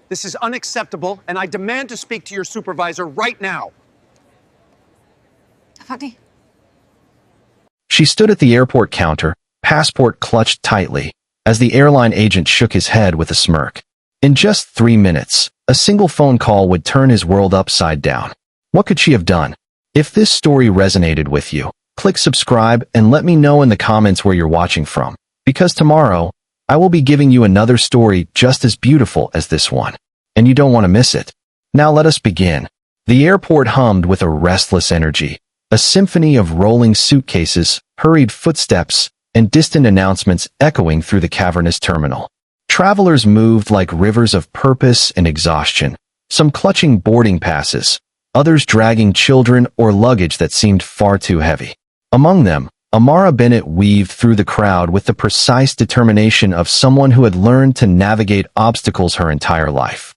This is unacceptable, and I demand to speak to your supervisor right now. She stood at the airport counter, passport clutched tightly, as the airline agent shook his head with a smirk. In just 3 minutes, a single phone call would turn his world upside down. What could she have done? If this story resonated with you, click subscribe and let me know in the comments where you're watching from, because tomorrow, I will be giving you another story just as beautiful as this one, and you don't want to miss it. Now let us begin. The airport hummed with a restless energy, a symphony of rolling suitcases, hurried footsteps, and distant announcements echoing through the cavernous terminal. Travelers moved like rivers of purpose and exhaustion, some clutching boarding passes, others dragging children or luggage that seemed far too heavy. Among them, Amara Bennett weaved through the crowd with the precise determination of someone who had learned to navigate obstacles her entire life.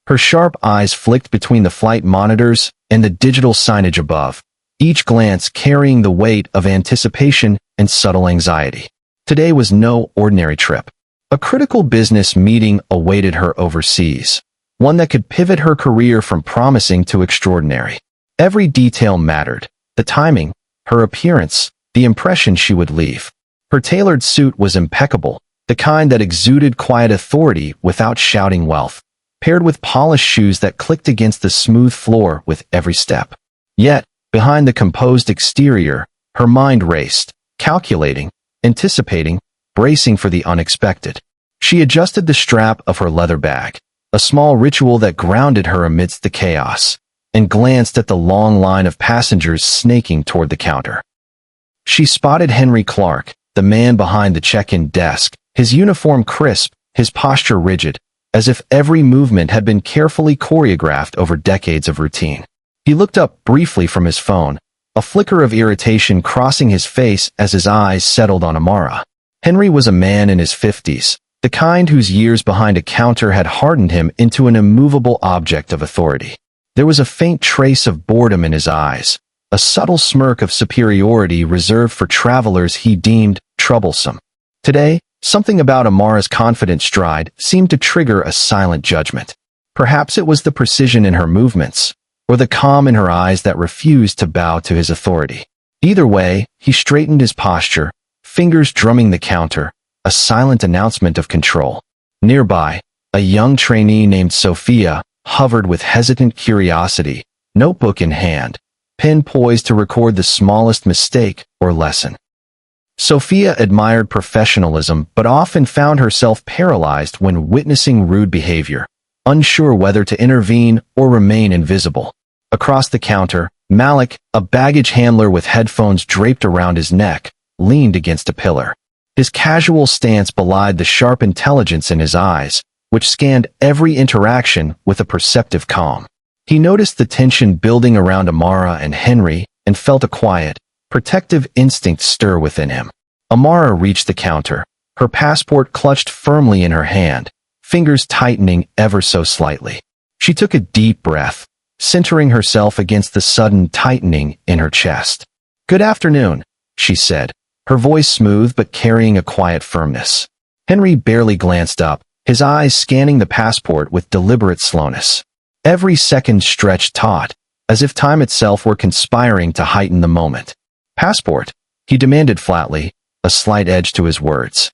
Her sharp eyes flicked between the flight monitors and the digital signage above, each glance carrying the weight of anticipation and subtle anxiety. Today was no ordinary trip. A critical business meeting awaited her overseas, one that could pivot her career from promising to extraordinary. Every detail mattered: the timing, her appearance, the impression she would leave. Her tailored suit was impeccable, the kind that exuded quiet authority without shouting wealth, paired with polished shoes that clicked against the smooth floor with every step. Yet, behind the composed exterior, her mind raced, calculating, anticipating, bracing for the unexpected. She adjusted the strap of her leather bag, a small ritual that grounded her amidst the chaos, and glanced at the long line of passengers snaking toward the counter. She spotted Henry Clark, the man behind the check-in desk, his uniform crisp, his posture rigid, as if every movement had been carefully choreographed over decades of routine. He looked up briefly from his phone, a flicker of irritation crossing his face as his eyes settled on Amara. Henry was a man in his 50s, the kind whose years behind a counter had hardened him into an immovable object of authority. There was a faint trace of boredom in his eyes, a subtle smirk of superiority reserved for travelers he deemed troublesome. Today, something about Amara's confident stride seemed to trigger a silent judgment. Perhaps it was the precision in her movements, or the calm in her eyes that refused to bow to his authority. Either way, he straightened his posture, fingers drumming the counter, a silent announcement of control. Nearby, a young trainee named Sophia hovered with hesitant curiosity, notebook in hand, pen poised to record the smallest mistake or lesson. Sophia admired professionalism but often found herself paralyzed when witnessing rude behavior, unsure whether to intervene or remain invisible. Across the counter, Malik, a baggage handler with headphones draped around his neck, leaned against a pillar. His casual stance belied the sharp intelligence in his eyes, which scanned every interaction with a perceptive calm. He noticed the tension building around Amara and Henry and felt a quiet, protective instinct stir within him. Amara reached the counter, her passport clutched firmly in her hand, fingers tightening ever so slightly. She took a deep breath, centering herself against the sudden tightening in her chest. "Good afternoon," she said, her voice smooth but carrying a quiet firmness. Henry barely glanced up, his eyes scanning the passport with deliberate slowness. Every second stretched taut, as if time itself were conspiring to heighten the moment. "Passport?" he demanded flatly, a slight edge to his words.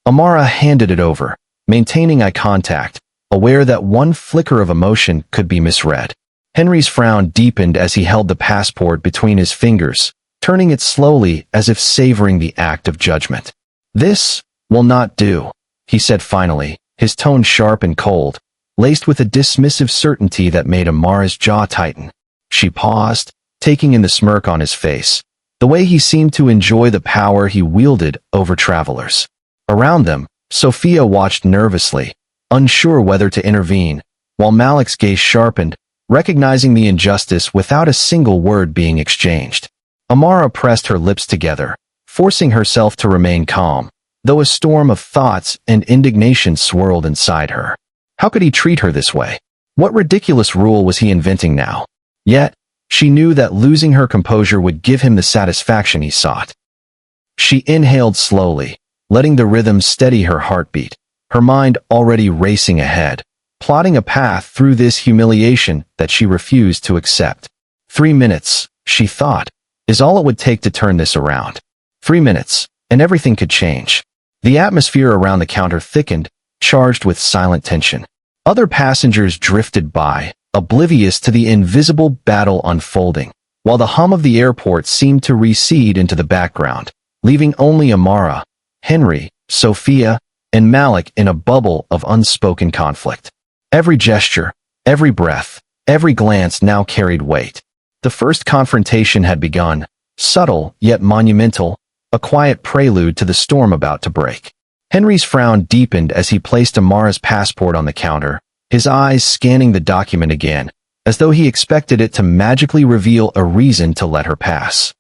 Amara handed it over, maintaining eye contact, aware that one flicker of emotion could be misread. Henry's frown deepened as he held the passport between his fingers, turning it slowly as if savoring the act of judgment. "This will not do," he said finally, his tone sharp and cold, laced with a dismissive certainty that made Amara's jaw tighten. She paused, taking in the smirk on his face, the way he seemed to enjoy the power he wielded over travelers. Around them, Sophia watched nervously, unsure whether to intervene, while Malik's gaze sharpened, recognizing the injustice without a single word being exchanged. Amara pressed her lips together, forcing herself to remain calm, though a storm of thoughts and indignation swirled inside her. How could he treat her this way? What ridiculous rule was he inventing now? Yet, she knew that losing her composure would give him the satisfaction he sought. She inhaled slowly, letting the rhythm steady her heartbeat, her mind already racing ahead, plotting a path through this humiliation that she refused to accept. 3 minutes, she thought, is all it would take to turn this around. 3 minutes, and everything could change. The atmosphere around the counter thickened, charged with silent tension. Other passengers drifted by, oblivious to the invisible battle unfolding, while the hum of the airport seemed to recede into the background, leaving only Amara, Henry, Sophia, and Malik in a bubble of unspoken conflict. Every gesture, every breath, every glance now carried weight. The first confrontation had begun, subtle yet monumental, a quiet prelude to the storm about to break. Henry's frown deepened as he placed Amara's passport on the counter, his eyes scanning the document again, as though he expected it to magically reveal a reason to let her pass.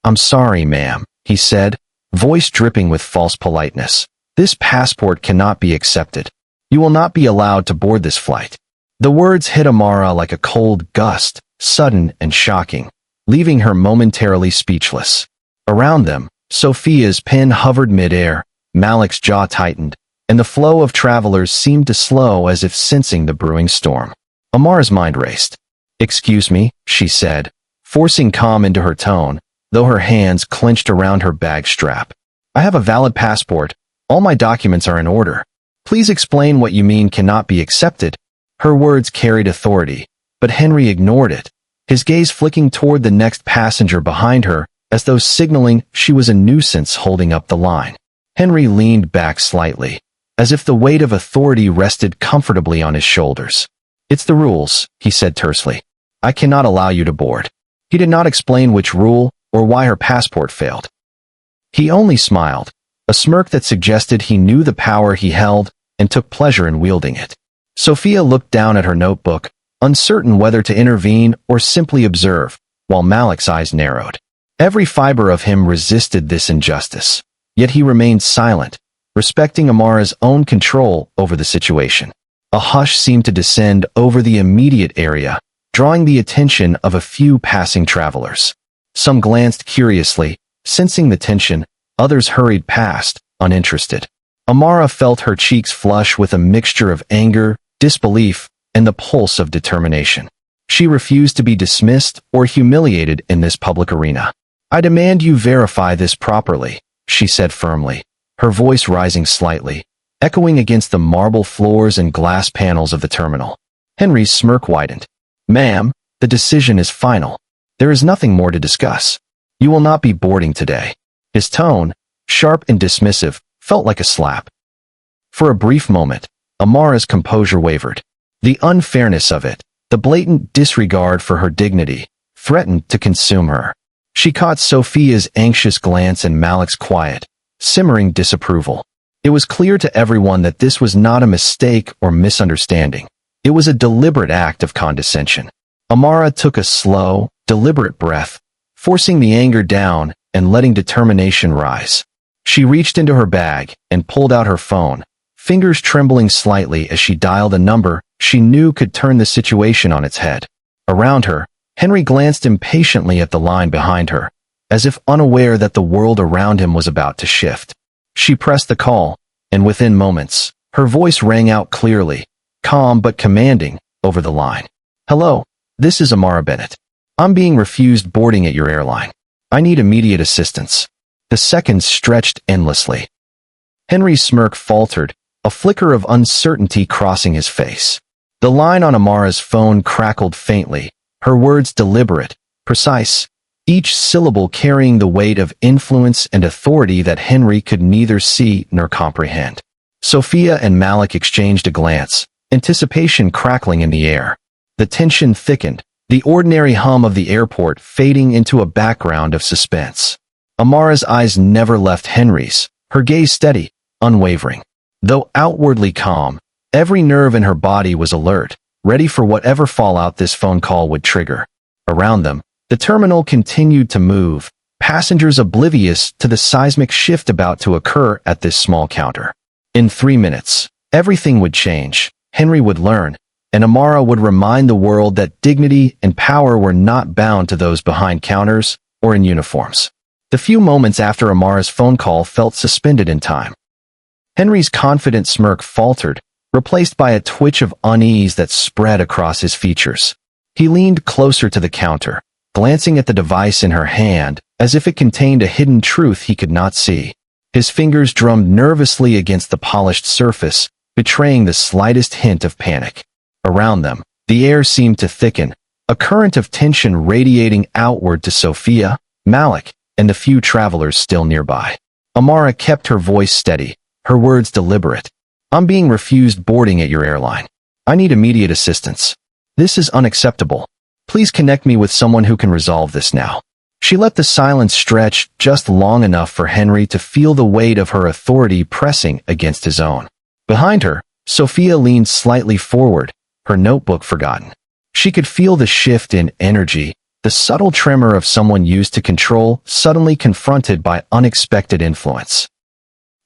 "I'm sorry, ma'am," he said, voice dripping with false politeness. "This passport cannot be accepted. You will not be allowed to board this flight." The words hit Amara like a cold gust, sudden and shocking, leaving her momentarily speechless. Around them, Sophia's pen hovered midair, Malik's jaw tightened, and the flow of travelers seemed to slow as if sensing the brewing storm. Amara's mind raced. "Excuse me," she said, forcing calm into her tone, though her hands clenched around her bag strap. "I have a valid passport. All my documents are in order. Please explain what you mean cannot be accepted." Her words carried authority, but Henry ignored it, his gaze flicking toward the next passenger behind her, as though signaling she was a nuisance holding up the line. Henry leaned back slightly, as if the weight of authority rested comfortably on his shoulders. "It's the rules," he said tersely. "I cannot allow you to board." He did not explain which rule or why her passport failed. He only smiled, a smirk that suggested he knew the power he held and took pleasure in wielding it. Sophia looked down at her notebook, uncertain whether to intervene or simply observe, while Malik's eyes narrowed. Every fiber of him resisted this injustice, yet he remained silent, respecting Amara's own control over the situation. A hush seemed to descend over the immediate area, drawing the attention of a few passing travelers. Some glanced curiously, sensing the tension, others hurried past, uninterested. Amara felt her cheeks flush with a mixture of anger, disbelief, and the pulse of determination. She refused to be dismissed or humiliated in this public arena. "I demand you verify this properly," she said firmly, her voice rising slightly, echoing against the marble floors and glass panels of the terminal. Henry's smirk widened. "Ma'am, the decision is final. There is nothing more to discuss. You will not be boarding today." His tone, sharp and dismissive, felt like a slap. For a brief moment, Amara's composure wavered. The unfairness of it, the blatant disregard for her dignity, threatened to consume her. She caught Sophia's anxious glance and Malik's quiet, simmering disapproval. It was clear to everyone that this was not a mistake or misunderstanding. It was a deliberate act of condescension. Amara took a slow, deliberate breath, forcing the anger down and letting determination rise. She reached into her bag and pulled out her phone, fingers trembling slightly as she dialed a number she knew could turn the situation on its head. Around her, Henry glanced impatiently at the line behind her, as if unaware that the world around him was about to shift. She pressed the call, and within moments, her voice rang out clearly, calm but commanding, over the line. "Hello, this is Amara Bennett. I'm being refused boarding at your airline. I need immediate assistance." The seconds stretched endlessly. Henry's smirk faltered, a flicker of uncertainty crossing his face. The line on Amara's phone crackled faintly, her words deliberate, precise, each syllable carrying the weight of influence and authority that Henry could neither see nor comprehend. Sophia and Malik exchanged a glance, anticipation crackling in the air. The tension thickened, the ordinary hum of the airport fading into a background of suspense. Amara's eyes never left Henry's, her gaze steady, unwavering. Though outwardly calm, every nerve in her body was alert, ready for whatever fallout this phone call would trigger. Around them, the terminal continued to move, passengers oblivious to the seismic shift about to occur at this small counter. In 3 minutes, everything would change, Henry would learn, and Amara would remind the world that dignity and power were not bound to those behind counters or in uniforms. The few moments after Amara's phone call felt suspended in time. Henry's confident smirk faltered, replaced by a twitch of unease that spread across his features. He leaned closer to the counter, glancing at the device in her hand, as if it contained a hidden truth he could not see. His fingers drummed nervously against the polished surface, betraying the slightest hint of panic. Around them, the air seemed to thicken, a current of tension radiating outward to Sophia, Malik, and the few travelers still nearby. Amara kept her voice steady, her words deliberate. "I'm being refused boarding at your airline. I need immediate assistance. This is unacceptable. Please connect me with someone who can resolve this now." She let the silence stretch just long enough for Henry to feel the weight of her authority pressing against his own. Behind her, Sophia leaned slightly forward, her notebook forgotten. She could feel the shift in energy, the subtle tremor of someone used to control, suddenly confronted by unexpected influence.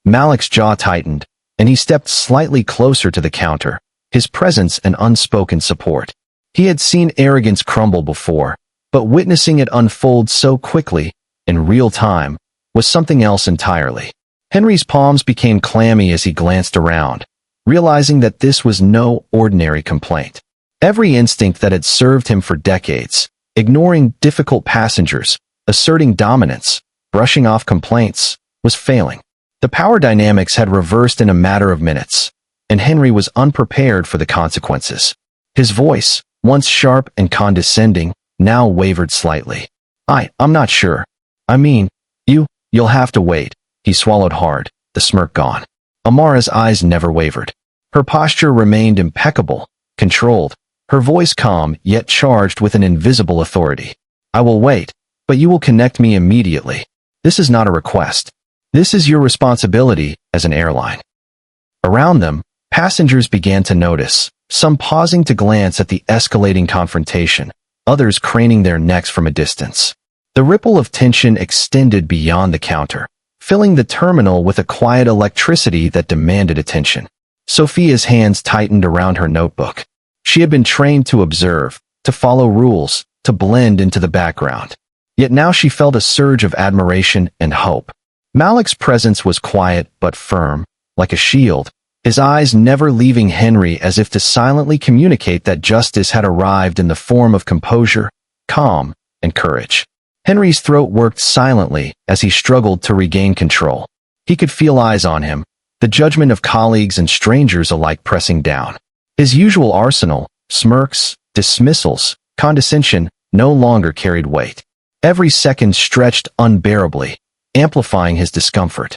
Malik's jaw tightened, and he stepped slightly closer to the counter, his presence an unspoken support. He had seen arrogance crumble before, but witnessing it unfold so quickly, in real time, was something else entirely. Henry's palms became clammy as he glanced around, realizing that this was no ordinary complaint. Every instinct that had served him for decades, ignoring difficult passengers, asserting dominance, brushing off complaints, was failing. The power dynamics had reversed in a matter of minutes, and Henry was unprepared for the consequences. His voice, once sharp and condescending, now wavered slightly. I'm not sure. I mean, you'll have to wait." He swallowed hard, the smirk gone. Amara's eyes never wavered. Her posture remained impeccable, controlled, her voice calm yet charged with an invisible authority. "I will wait, but you will connect me immediately. This is not a request. This is your responsibility as an airline." Around them, passengers began to notice, some pausing to glance at the escalating confrontation, others craning their necks from a distance. The ripple of tension extended beyond the counter, filling the terminal with a quiet electricity that demanded attention. Sophia's hands tightened around her notebook. She had been trained to observe, to follow rules, to blend into the background. Yet now she felt a surge of admiration and hope. Malik's presence was quiet but firm, like a shield, his eyes never leaving Henry as if to silently communicate that justice had arrived in the form of composure, calm, and courage. Henry's throat worked silently as he struggled to regain control. He could feel eyes on him, the judgment of colleagues and strangers alike pressing down. His usual arsenal, smirks, dismissals, condescension, no longer carried weight. Every second stretched unbearably, amplifying his discomfort.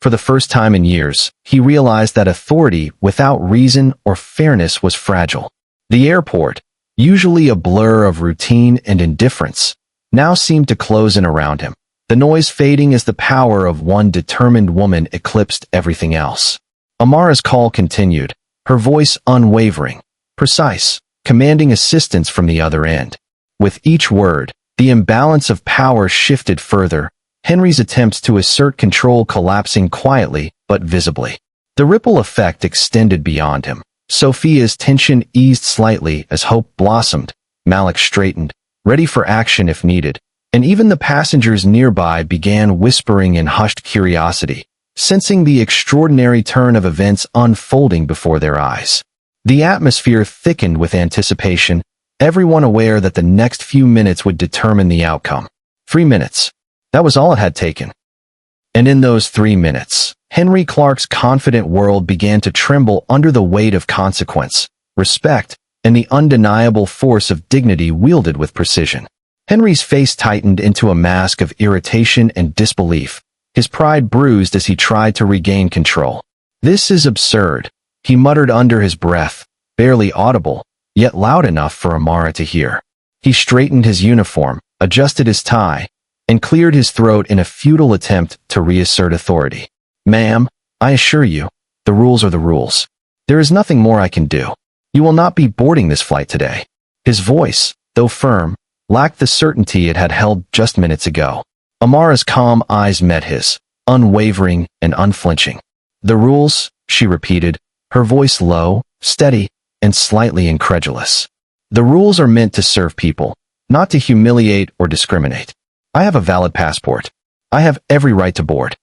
For the first time in years, he realized that authority without reason or fairness was fragile. The airport, usually a blur of routine and indifference, now seemed to close in around him, the noise fading as the power of one determined woman eclipsed everything else. Amara's call continued, her voice unwavering, precise, commanding assistance from the other end. With each word, the imbalance of power shifted further, Henry's attempts to assert control collapsing quietly but visibly. The ripple effect extended beyond him. Sophia's tension eased slightly as hope blossomed. Malik straightened, ready for action if needed, and even the passengers nearby began whispering in hushed curiosity, sensing the extraordinary turn of events unfolding before their eyes. The atmosphere thickened with anticipation, everyone aware that the next few minutes would determine the outcome. 3 minutes. That was all it had taken. And in those 3 minutes, Henry Clark's confident world began to tremble under the weight of consequence, respect, and the undeniable force of dignity wielded with precision. Henry's face tightened into a mask of irritation and disbelief, his pride bruised as he tried to regain control. "This is absurd," he muttered under his breath, barely audible, yet loud enough for Amara to hear. He straightened his uniform, adjusted his tie, and cleared his throat in a futile attempt to reassert authority. "Ma'am, I assure you, the rules are the rules. There is nothing more I can do. You will not be boarding this flight today." His voice, though firm, lacked the certainty it had held just minutes ago. Amara's calm eyes met his, unwavering and unflinching. "The rules," she repeated, her voice low, steady, and slightly incredulous. "The rules are meant to serve people, not to humiliate or discriminate. I have a valid passport. I have every right to board.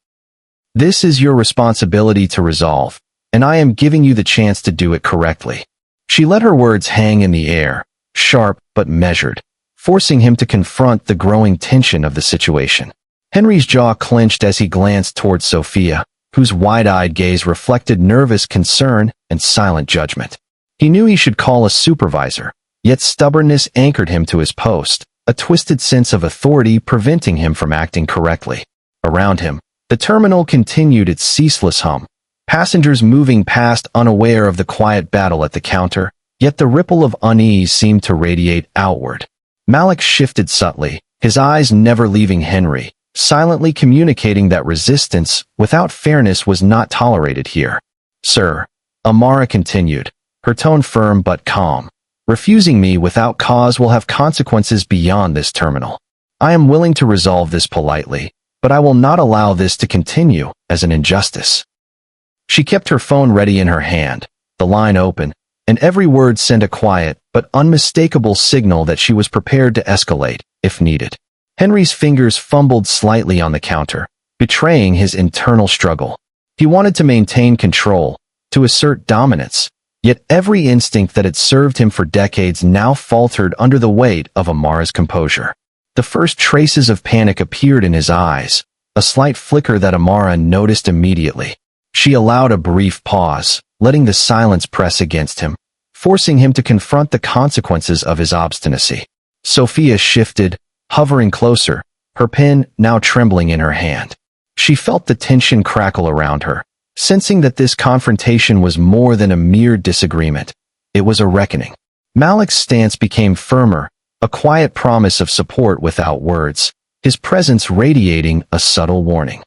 This is your responsibility to resolve, and I am giving you the chance to do it correctly." She let her words hang in the air, sharp but measured, forcing him to confront the growing tension of the situation. Henry's jaw clenched as he glanced towards Sophia, whose wide-eyed gaze reflected nervous concern and silent judgment. He knew he should call a supervisor, yet stubbornness anchored him to his post, a twisted sense of authority preventing him from acting correctly. Around him, the terminal continued its ceaseless hum, passengers moving past unaware of the quiet battle at the counter, yet the ripple of unease seemed to radiate outward. Malik shifted subtly, his eyes never leaving Henry, silently communicating that resistance without fairness was not tolerated here. "Sir," Amara continued, her tone firm but calm, "refusing me without cause will have consequences beyond this terminal. I am willing to resolve this politely, but I will not allow this to continue as an injustice." She kept her phone ready in her hand, the line open, and every word sent a quiet but unmistakable signal that she was prepared to escalate, if needed. Henry's fingers fumbled slightly on the counter, betraying his internal struggle. He wanted to maintain control, to assert dominance, yet every instinct that had served him for decades now faltered under the weight of Amara's composure. The first traces of panic appeared in his eyes, a slight flicker that Amara noticed immediately. She allowed a brief pause, letting the silence press against him, forcing him to confront the consequences of his obstinacy. Sophia shifted, hovering closer, her pen now trembling in her hand. She felt the tension crackle around her, sensing that this confrontation was more than a mere disagreement. It was a reckoning. Malik's stance became firmer, a quiet promise of support without words, his presence radiating a subtle warning.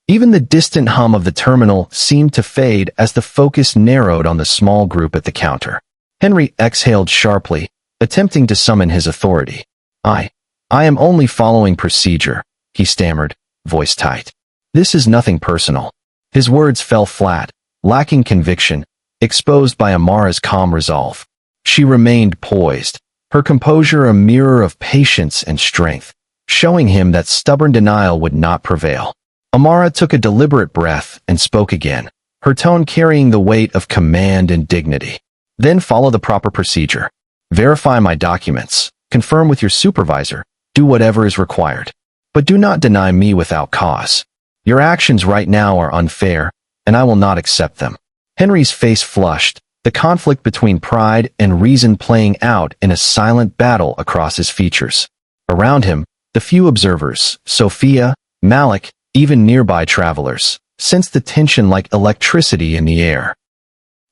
Even the distant hum of the terminal seemed to fade as the focus narrowed on the small group at the counter. Henry exhaled sharply, attempting to summon his authority. I am only following procedure," he stammered, voice tight. "This is nothing personal." His words fell flat, lacking conviction, exposed by Amara's calm resolve. She remained poised, her composure a mirror of patience and strength, showing him that stubborn denial would not prevail. Amara took a deliberate breath and spoke again, her tone carrying the weight of command and dignity. "Then follow the proper procedure. Verify my documents, confirm with your supervisor, do whatever is required. But do not deny me without cause. Your actions right now are unfair, and I will not accept them." Henry's face flushed, the conflict between pride and reason playing out in a silent battle across his features. Around him, the few observers, Sophia, Malik, even nearby travelers, sensed the tension like electricity in the air.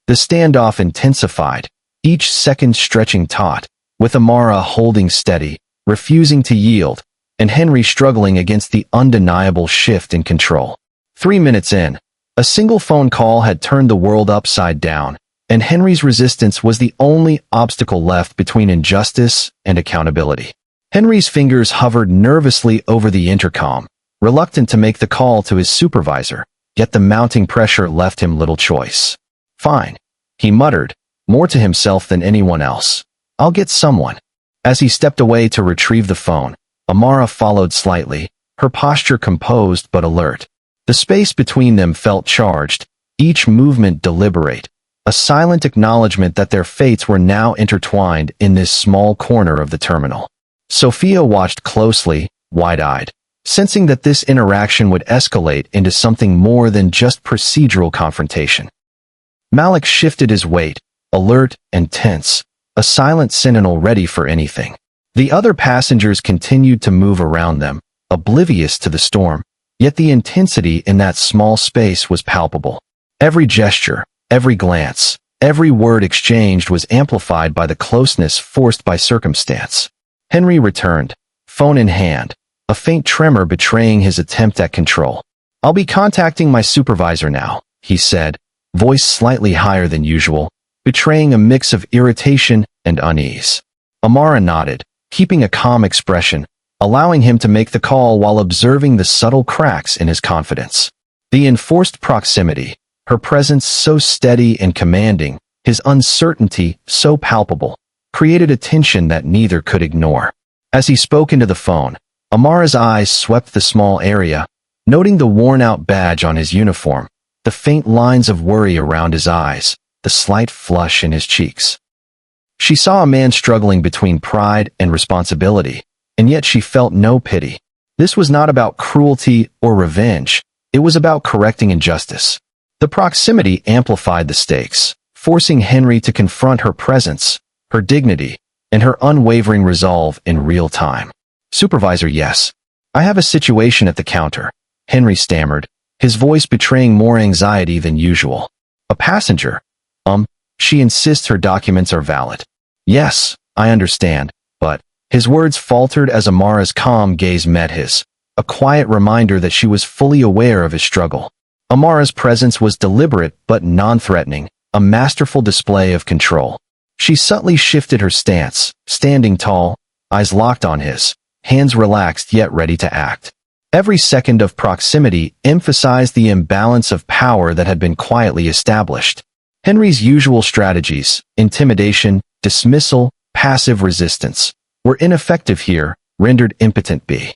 The standoff intensified, each second stretching taut, with Amara holding steady, refusing to yield, and Henry struggling against the undeniable shift in control. 3 minutes in, a single phone call had turned the world upside down, and Henry's resistance was the only obstacle left between injustice and accountability. Henry's fingers hovered nervously over the intercom, reluctant to make the call to his supervisor, yet the mounting pressure left him little choice. "Fine," he muttered, more to himself than anyone else. "I'll get someone." As he stepped away to retrieve the phone, Amara followed slightly, her posture composed but alert. The space between them felt charged, each movement deliberate, a silent acknowledgement that their fates were now intertwined in this small corner of the terminal. Sophia watched closely, wide-eyed, sensing that this interaction would escalate into something more than just procedural confrontation. Malik shifted his weight, alert and tense, a silent sentinel ready for anything. The other passengers continued to move around them, oblivious to the storm, yet the intensity in that small space was palpable. Every gesture, every glance, every word exchanged was amplified by the closeness forced by circumstance. Henry returned, phone in hand, a faint tremor betraying his attempt at control. "I'll be contacting my supervisor now," he said, voice slightly higher than usual, betraying a mix of irritation and unease. Amara nodded, keeping a calm expression, allowing him to make the call while observing the subtle cracks in his confidence. The enforced proximity, her presence so steady and commanding, his uncertainty so palpable, created a tension that neither could ignore. As he spoke into the phone, Amara's eyes swept the small area, noting the worn-out badge on his uniform, the the faint lines of worry around his eyes, the slight flush in his cheeks. She saw a man struggling between pride and responsibility, and yet she felt no pity. This was not about cruelty or revenge. It was about correcting injustice. The proximity amplified the stakes, forcing Henry to confront her presence, her dignity, and her unwavering resolve in real time. "Supervisor, yes. I have a situation at the counter," Henry stammered, his voice betraying more anxiety than usual. "A passenger? She insists her documents are valid." "Yes, I understand, but..." His words faltered as Amara's calm gaze met his, a quiet reminder that she was fully aware of his struggle. Amara's presence was deliberate but non-threatening, a masterful display of control. She subtly shifted her stance, standing tall, eyes locked on his, hands relaxed yet ready to act. Every second of proximity emphasized the imbalance of power that had been quietly established. Henry's usual strategies, intimidation, dismissal, passive resistance, were ineffective here, rendered impotent by.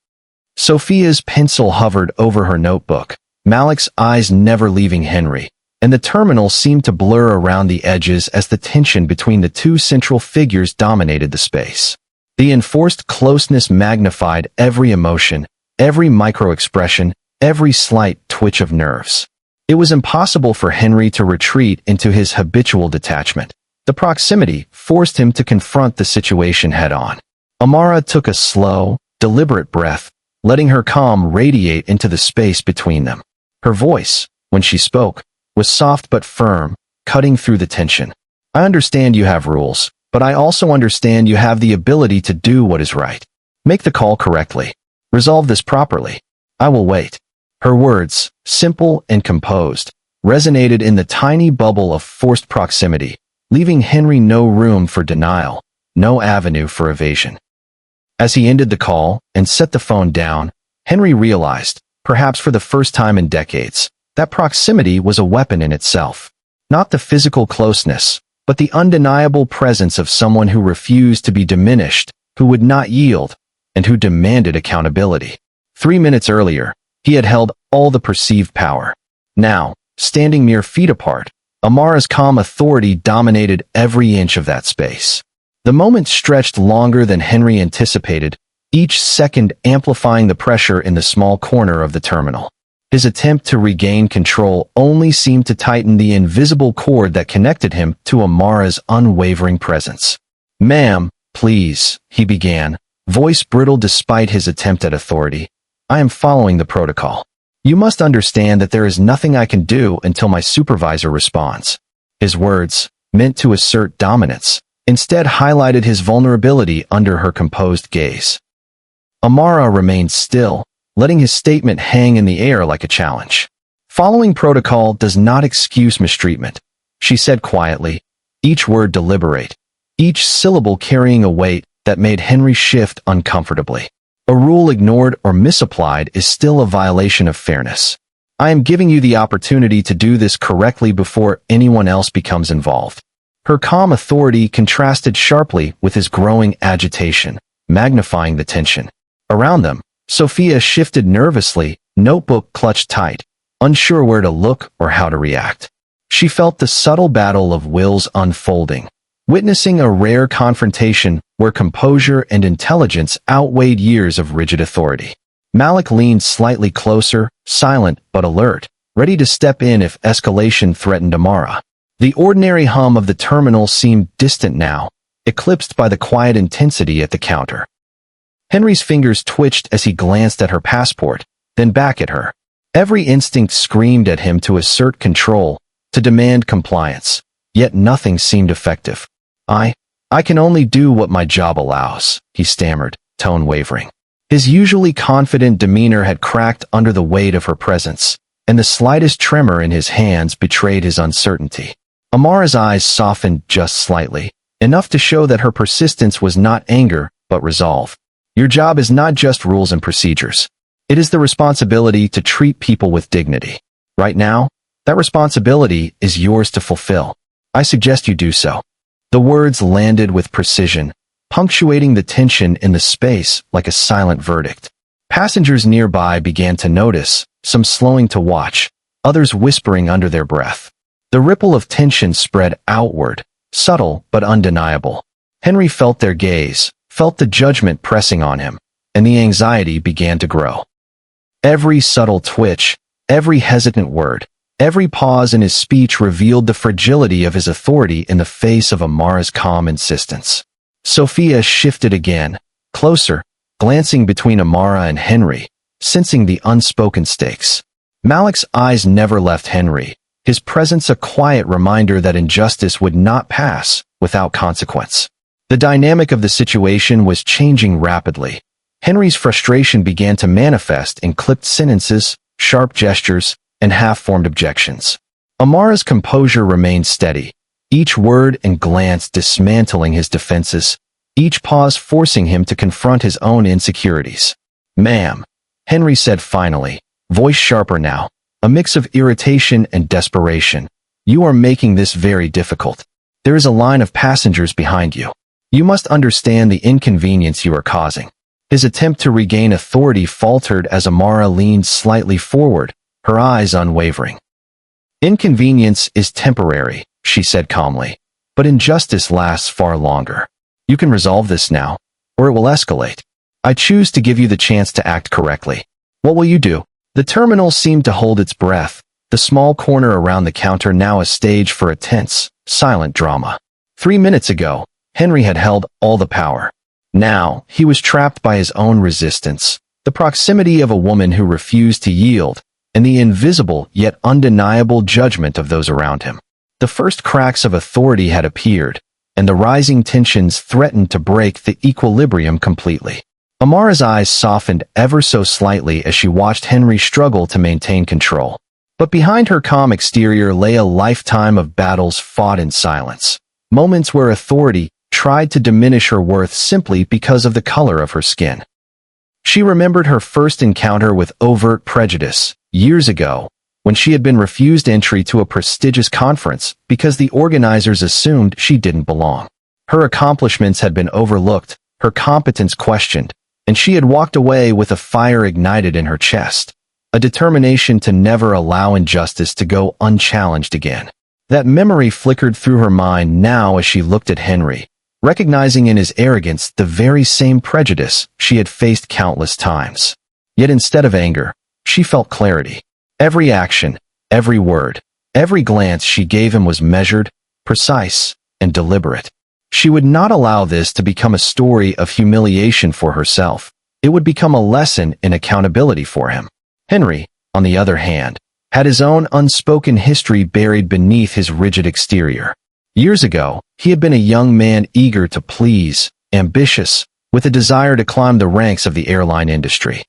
Sophia's pencil hovered over her notebook, Malik's eyes never leaving Henry, and the terminal seemed to blur around the edges as the tension between the two central figures dominated the space. The enforced closeness magnified every emotion, every micro-expression, every slight twitch of nerves. It was impossible for Henry to retreat into his habitual detachment. The proximity forced him to confront the situation head-on. Amara took a slow, deliberate breath, letting her calm radiate into the space between them. Her voice, when she spoke, was soft but firm, cutting through the tension. "I understand you have rules, but I also understand you have the ability to do what is right. Make the call correctly. Resolve this properly. I will wait." Her words, simple and composed, resonated in the tiny bubble of forced proximity, leaving Henry no room for denial, no avenue for evasion. As he ended the call and set the phone down, Henry realized, perhaps for the first time in decades, that proximity was a weapon in itself. Not the physical closeness, but the undeniable presence of someone who refused to be diminished, who would not yield, and who demanded accountability. 3 minutes earlier, he had held all the perceived power. Now, standing mere feet apart, Amara's calm authority dominated every inch of that space. The moment stretched longer than Henry anticipated, each second amplifying the pressure in the small corner of the terminal. His attempt to regain control only seemed to tighten the invisible cord that connected him to Amara's unwavering presence. "Ma'am, please," he began, voice brittle despite his attempt at authority. "I am following the protocol. You must understand that there is nothing I can do until my supervisor responds." His words, meant to assert dominance, instead highlighted his vulnerability under her composed gaze. Amara remained still, letting his statement hang in the air like a challenge. "Following protocol does not excuse mistreatment," she said quietly, each word deliberate, each syllable carrying a weight that made Henry shift uncomfortably. "A rule ignored or misapplied is still a violation of fairness. I am giving you the opportunity to do this correctly before anyone else becomes involved." Her calm authority contrasted sharply with his growing agitation, magnifying the tension. Around them, Sophia shifted nervously, notebook clutched tight, unsure where to look or how to react. She felt the subtle battle of wills unfolding, witnessing a rare confrontation where composure and intelligence outweighed years of rigid authority. Malik leaned slightly closer, silent but alert, ready to step in if escalation threatened Amara. The ordinary hum of the terminal seemed distant now, eclipsed by the quiet intensity at the counter. Henry's fingers twitched as he glanced at her passport, then back at her. Every instinct screamed at him to assert control, to demand compliance, yet nothing seemed effective. I can only do what my job allows," he stammered, tone wavering. His usually confident demeanor had cracked under the weight of her presence, and the slightest tremor in his hands betrayed his uncertainty. Amara's eyes softened just slightly, enough to show that her persistence was not anger, but resolve. "Your job is not just rules and procedures. It is the responsibility to treat people with dignity. Right now, that responsibility is yours to fulfill. I suggest you do so." The words landed with precision, punctuating the tension in the space like a silent verdict. Passengers nearby began to notice, some slowing to watch, others whispering under their breath. The ripple of tension spread outward, subtle but undeniable. Henry felt their gaze, felt the judgment pressing on him, and the anxiety began to grow. Every subtle twitch, every hesitant word, every pause in his speech revealed the fragility of his authority in the face of Amara's calm insistence. Sophia shifted again, closer, glancing between Amara and Henry, sensing the unspoken stakes. Malik's eyes never left Henry, his presence a quiet reminder that injustice would not pass without consequence. The dynamic of the situation was changing rapidly. Henry's frustration began to manifest in clipped sentences, sharp gestures, and half-formed objections. Amara's composure remained steady, each word and glance dismantling his defenses, each pause forcing him to confront his own insecurities. "Ma'am," Henry said finally, voice sharper now, a mix of irritation and desperation. "You are making this very difficult. There is a line of passengers behind you. You must understand the inconvenience you are causing." His attempt to regain authority faltered as Amara leaned slightly forward, her eyes unwavering. "Inconvenience is temporary," she said calmly, "but injustice lasts far longer. You can resolve this now, or it will escalate. I choose to give you the chance to act correctly. What will you do?" The terminal seemed to hold its breath, the small corner around the counter now a stage for a tense, silent drama. 3 minutes ago, Henry had held all the power. Now, he was trapped by his own resistance, the proximity of a woman who refused to yield, and the invisible yet undeniable judgment of those around him. The first cracks of authority had appeared, and the rising tensions threatened to break the equilibrium completely. Amara's eyes softened ever so slightly as she watched Henry struggle to maintain control. But behind her calm exterior lay a lifetime of battles fought in silence, moments where authority tried to diminish her worth simply because of the color of her skin. She remembered her first encounter with overt prejudice, years ago, when she had been refused entry to a prestigious conference because the organizers assumed she didn't belong. Her accomplishments had been overlooked, her competence questioned, and she had walked away with a fire ignited in her chest, a determination to never allow injustice to go unchallenged again. That memory flickered through her mind now as she looked at Henry, recognizing in his arrogance the very same prejudice she had faced countless times. Yet instead of anger, she felt clarity. Every action, every word, every glance she gave him was measured, precise, and deliberate. She would not allow this to become a story of humiliation for herself. It would become a lesson in accountability for him. Henry, on the other hand, had his own unspoken history buried beneath his rigid exterior. Years ago, he had been a young man eager to please, ambitious, with a desire to climb the ranks of the airline industry.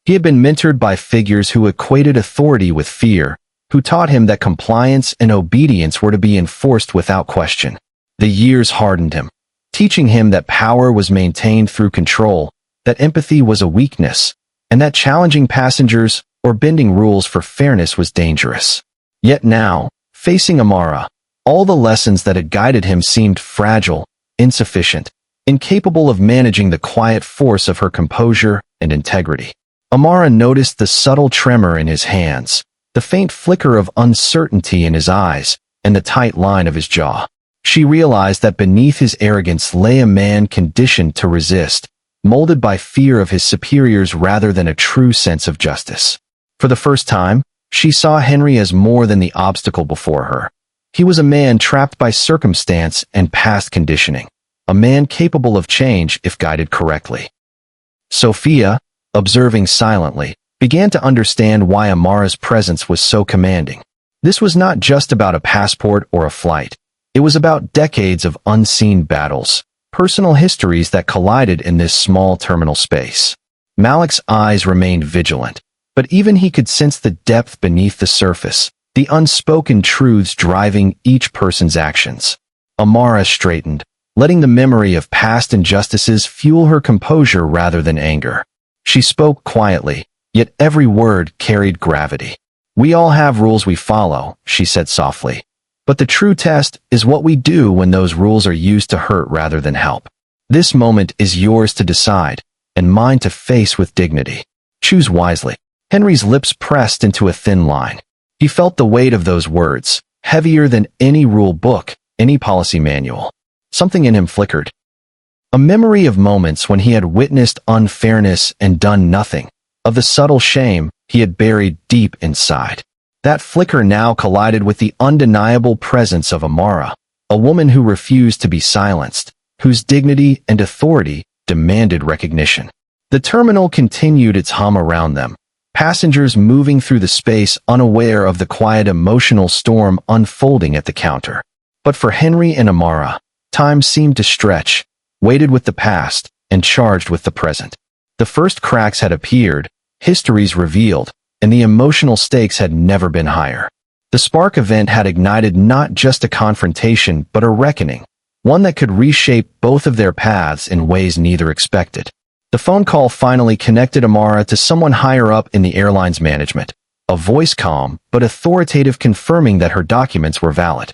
He had been mentored by figures who equated authority with fear, who taught him that compliance and obedience were to be enforced without question. The years hardened him, teaching him that power was maintained through control, that empathy was a weakness, and that challenging passengers or bending rules for fairness was dangerous. Yet now, facing Amara, all the lessons that had guided him seemed fragile, insufficient, incapable of managing the quiet force of her composure and integrity. Amara noticed the subtle tremor in his hands, the faint flicker of uncertainty in his eyes, and the tight line of his jaw. She realized that beneath his arrogance lay a man conditioned to resist, molded by fear of his superiors rather than a true sense of justice. For the first time, she saw Henry as more than the obstacle before her. He was a man trapped by circumstance and past conditioning, a man capable of change if guided correctly. Sophia, observing silently, began to understand why Amara's presence was so commanding. This was not just about a passport or a flight. It was about decades of unseen battles, personal histories that collided in this small terminal space. Malik's eyes remained vigilant, but even he could sense the depth beneath the surface, the unspoken truths driving each person's actions. Amara straightened, letting the memory of past injustices fuel her composure rather than anger. She spoke quietly, yet every word carried gravity. "We all have rules we follow," she said softly. "But the true test is what we do when those rules are used to hurt rather than help. This moment is yours to decide, and mine to face with dignity. Choose wisely." Henry's lips pressed into a thin line. He felt the weight of those words, heavier than any rule book, any policy manual. Something in him flickered. A memory of moments when he had witnessed unfairness and done nothing, of the subtle shame he had buried deep inside. That flicker now collided with the undeniable presence of Amara, a woman who refused to be silenced, whose dignity and authority demanded recognition. The terminal continued its hum around them, passengers moving through the space unaware of the quiet emotional storm unfolding at the counter. But for Henry and Amara, time seemed to stretch, weighted with the past and charged with the present. The first cracks had appeared, histories revealed, and the emotional stakes had never been higher. The spark event had ignited not just a confrontation but a reckoning, one that could reshape both of their paths in ways neither expected. The phone call finally connected Amara to someone higher up in the airline's management, a voice calm but authoritative confirming that her documents were valid.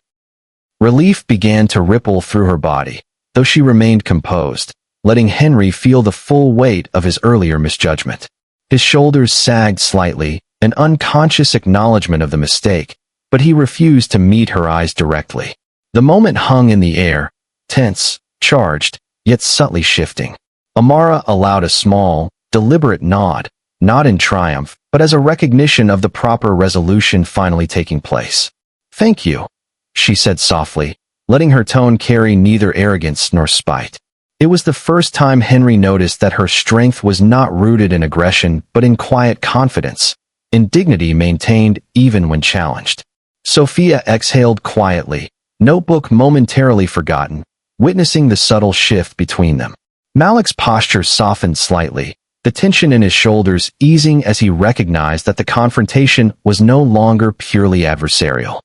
Relief began to ripple through her body, though she remained composed, letting Henry feel the full weight of his earlier misjudgment. His shoulders sagged slightly, an unconscious acknowledgement of the mistake, but he refused to meet her eyes directly. The moment hung in the air, tense, charged, yet subtly shifting. Amara allowed a small, deliberate nod, not in triumph, but as a recognition of the proper resolution finally taking place. "Thank you," she said softly, letting her tone carry neither arrogance nor spite. It was the first time Henry noticed that her strength was not rooted in aggression but in quiet confidence, in dignity maintained even when challenged. Sophia exhaled quietly, notebook momentarily forgotten, witnessing the subtle shift between them. Malik's posture softened slightly, the tension in his shoulders easing as he recognized that the confrontation was no longer purely adversarial.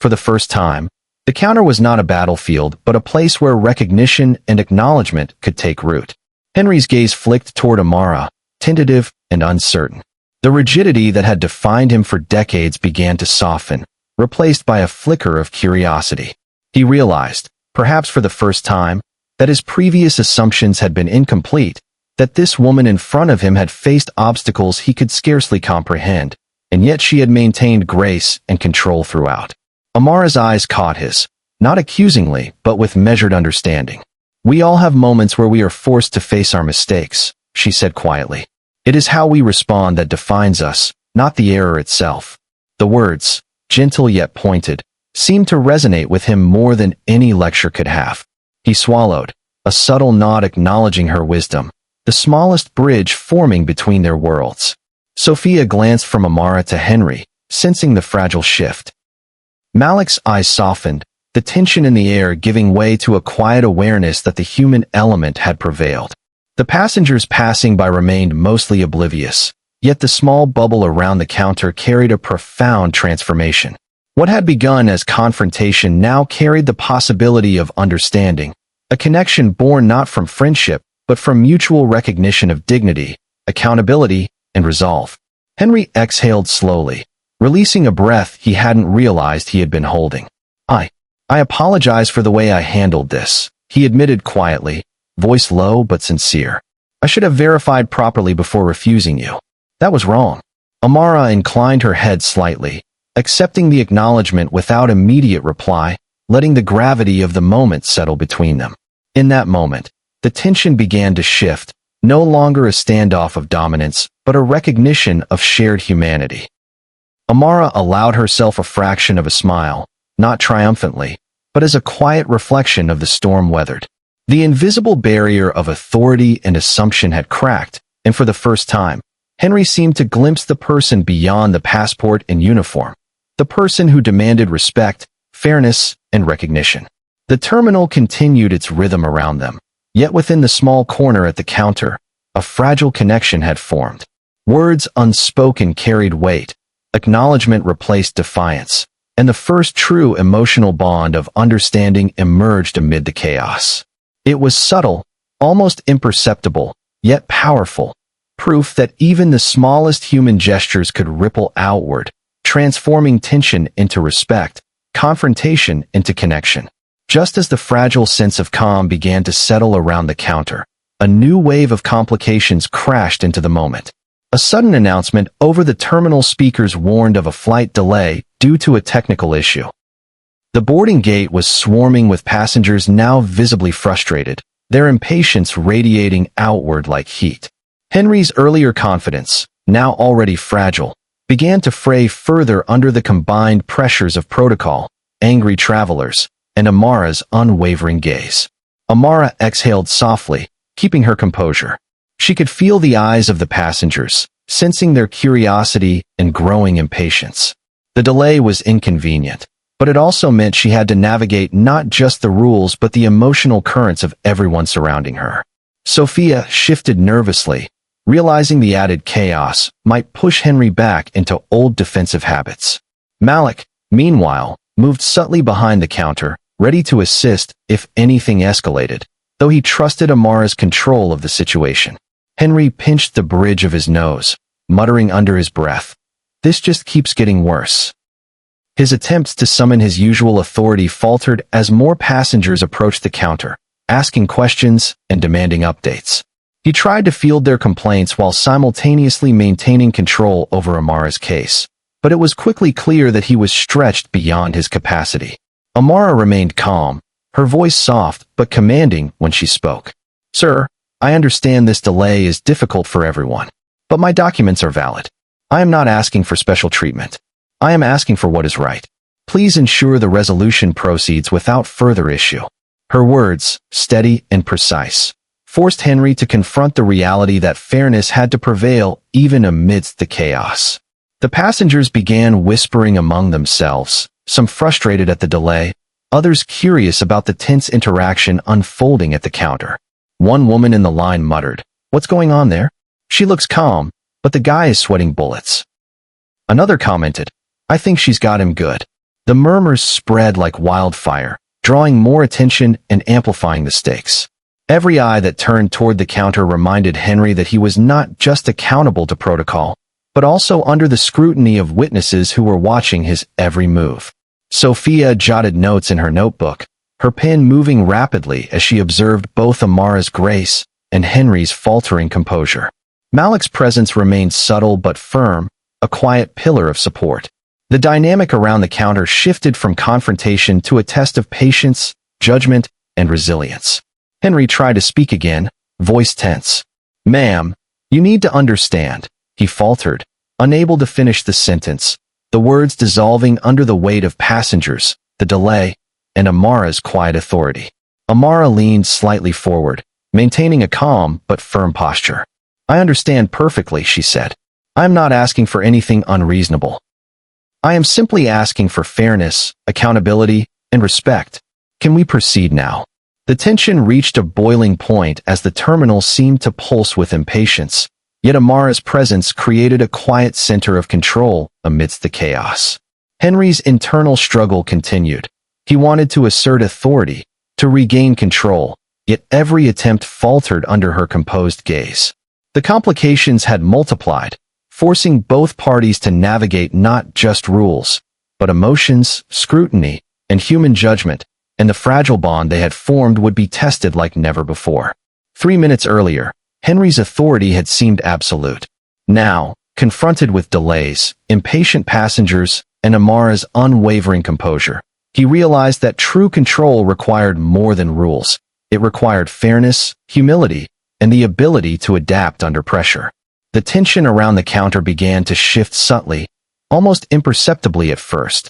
For the first time, the counter was not a battlefield but a place where recognition and acknowledgement could take root. Henry's gaze flicked toward Amara, tentative and uncertain. The rigidity that had defined him for decades began to soften, replaced by a flicker of curiosity. He realized, perhaps for the first time, that his previous assumptions had been incomplete, that this woman in front of him had faced obstacles he could scarcely comprehend, and yet she had maintained grace and control throughout. Amara's eyes caught his, not accusingly, but with measured understanding. "We all have moments where we are forced to face our mistakes," she said quietly. "It is how we respond that defines us, not the error itself." The words, gentle yet pointed, seemed to resonate with him more than any lecture could have. He swallowed, a subtle nod acknowledging her wisdom, the smallest bridge forming between their worlds. Sophia glanced from Amara to Henry, sensing the fragile shift. Malik's eyes softened, the tension in the air giving way to a quiet awareness that the human element had prevailed. The passengers passing by remained mostly oblivious, yet the small bubble around the counter carried a profound transformation. What had begun as confrontation now carried the possibility of understanding, a connection born not from friendship, but from mutual recognition of dignity, accountability, and resolve. Henry exhaled slowly, releasing a breath he hadn't realized he had been holding. I apologize for the way I handled this," he admitted quietly, voice low but sincere. "I should have verified properly before refusing you. That was wrong." Amara inclined her head slightly, accepting the acknowledgement without immediate reply, letting the gravity of the moment settle between them. In that moment, the tension began to shift, no longer a standoff of dominance, but a recognition of shared humanity. Amara allowed herself a fraction of a smile, not triumphantly, but as a quiet reflection of the storm weathered. The invisible barrier of authority and assumption had cracked, and for the first time, Henry seemed to glimpse the person beyond the passport and uniform, the person who demanded respect, fairness, and recognition. The terminal continued its rhythm around them, yet within the small corner at the counter, a fragile connection had formed. Words unspoken carried weight, acknowledgement replaced defiance, and the first true emotional bond of understanding emerged amid the chaos. It was subtle, almost imperceptible, yet powerful, proof that even the smallest human gestures could ripple outward, transforming tension into respect, confrontation into connection. Just as the fragile sense of calm began to settle around the counter, a new wave of complications crashed into the moment. A sudden announcement over the terminal speakers warned of a flight delay due to a technical issue. The boarding gate was swarming with passengers now visibly frustrated, their impatience radiating outward like heat. Henry's earlier confidence, now already fragile, began to fray further under the combined pressures of protocol, angry travelers, and Amara's unwavering gaze. Amara exhaled softly, keeping her composure. She could feel the eyes of the passengers, sensing their curiosity and growing impatience. The delay was inconvenient, but it also meant she had to navigate not just the rules but the emotional currents of everyone surrounding her. Sophia shifted nervously, realizing the added chaos might push Henry back into old defensive habits. Malik, meanwhile, moved subtly behind the counter, ready to assist if anything escalated, though he trusted Amara's control of the situation. Henry pinched the bridge of his nose, muttering under his breath, "This just keeps getting worse." His attempts to summon his usual authority faltered as more passengers approached the counter, asking questions and demanding updates. He tried to field their complaints while simultaneously maintaining control over Amara's case, but it was quickly clear that he was stretched beyond his capacity. Amara remained calm, her voice soft but commanding when she spoke. "Sir, I understand this delay is difficult for everyone, but my documents are valid. I am not asking for special treatment. I am asking for what is right. Please ensure the resolution proceeds without further issue." Her words, steady and precise, forced Henry to confront the reality that fairness had to prevail even amidst the chaos. The passengers began whispering among themselves, some frustrated at the delay, others curious about the tense interaction unfolding at the counter. One woman in the line muttered, "What's going on there? She looks calm, but the guy is sweating bullets." Another commented, "I think she's got him good." The murmurs spread like wildfire, drawing more attention and amplifying the stakes. Every eye that turned toward the counter reminded Henry that he was not just accountable to protocol, but also under the scrutiny of witnesses who were watching his every move. Sophia jotted notes in her notebook, her pen moving rapidly as she observed both Amara's grace and Henry's faltering composure. Malik's presence remained subtle but firm, a quiet pillar of support. The dynamic around the counter shifted from confrontation to a test of patience, judgment, and resilience. Henry tried to speak again, voice tense. "Ma'am, you need to understand," he faltered, unable to finish the sentence, the words dissolving under the weight of passengers, the delay, and Amara's quiet authority. Amara leaned slightly forward, maintaining a calm but firm posture. "I understand perfectly," she said. "I am not asking for anything unreasonable. I am simply asking for fairness, accountability, and respect. Can we proceed now?" The tension reached a boiling point as the terminal seemed to pulse with impatience, yet Amara's presence created a quiet center of control amidst the chaos. Henry's internal struggle continued. He wanted to assert authority, to regain control, yet every attempt faltered under her composed gaze. The complications had multiplied, forcing both parties to navigate not just rules, but emotions, scrutiny, and human judgment, and the fragile bond they had formed would be tested like never before. 3 minutes earlier, Henry's authority had seemed absolute. Now, confronted with delays, impatient passengers, and Amara's unwavering composure, he realized that true control required more than rules. It required fairness, humility, and the ability to adapt under pressure. The tension around the counter began to shift subtly, almost imperceptibly at first.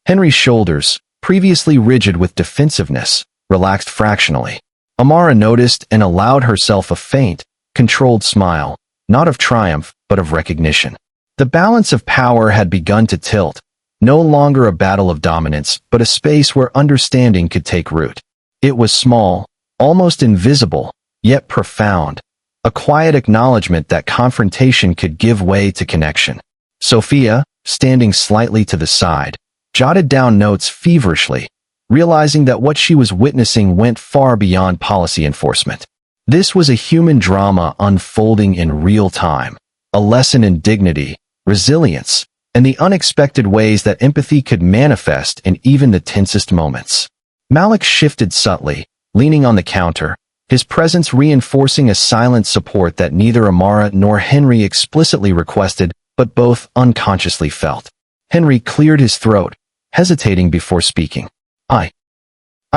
Henry's shoulders, previously rigid with defensiveness, relaxed fractionally. Amara noticed and allowed herself a faint, controlled smile, not of triumph, but of recognition. The balance of power had begun to tilt, no longer a battle of dominance, but a space where understanding could take root. It was small, almost invisible, yet profound, a quiet acknowledgement that confrontation could give way to connection. Sophia, standing slightly to the side, jotted down notes feverishly, realizing that what she was witnessing went far beyond policy enforcement. This was a human drama unfolding in real time, a lesson in dignity, resilience, and the unexpected ways that empathy could manifest in even the tensest moments. Malik shifted subtly, leaning on the counter, his presence reinforcing a silent support that neither Amara nor Henry explicitly requested, but both unconsciously felt. Henry cleared his throat, hesitating before speaking. I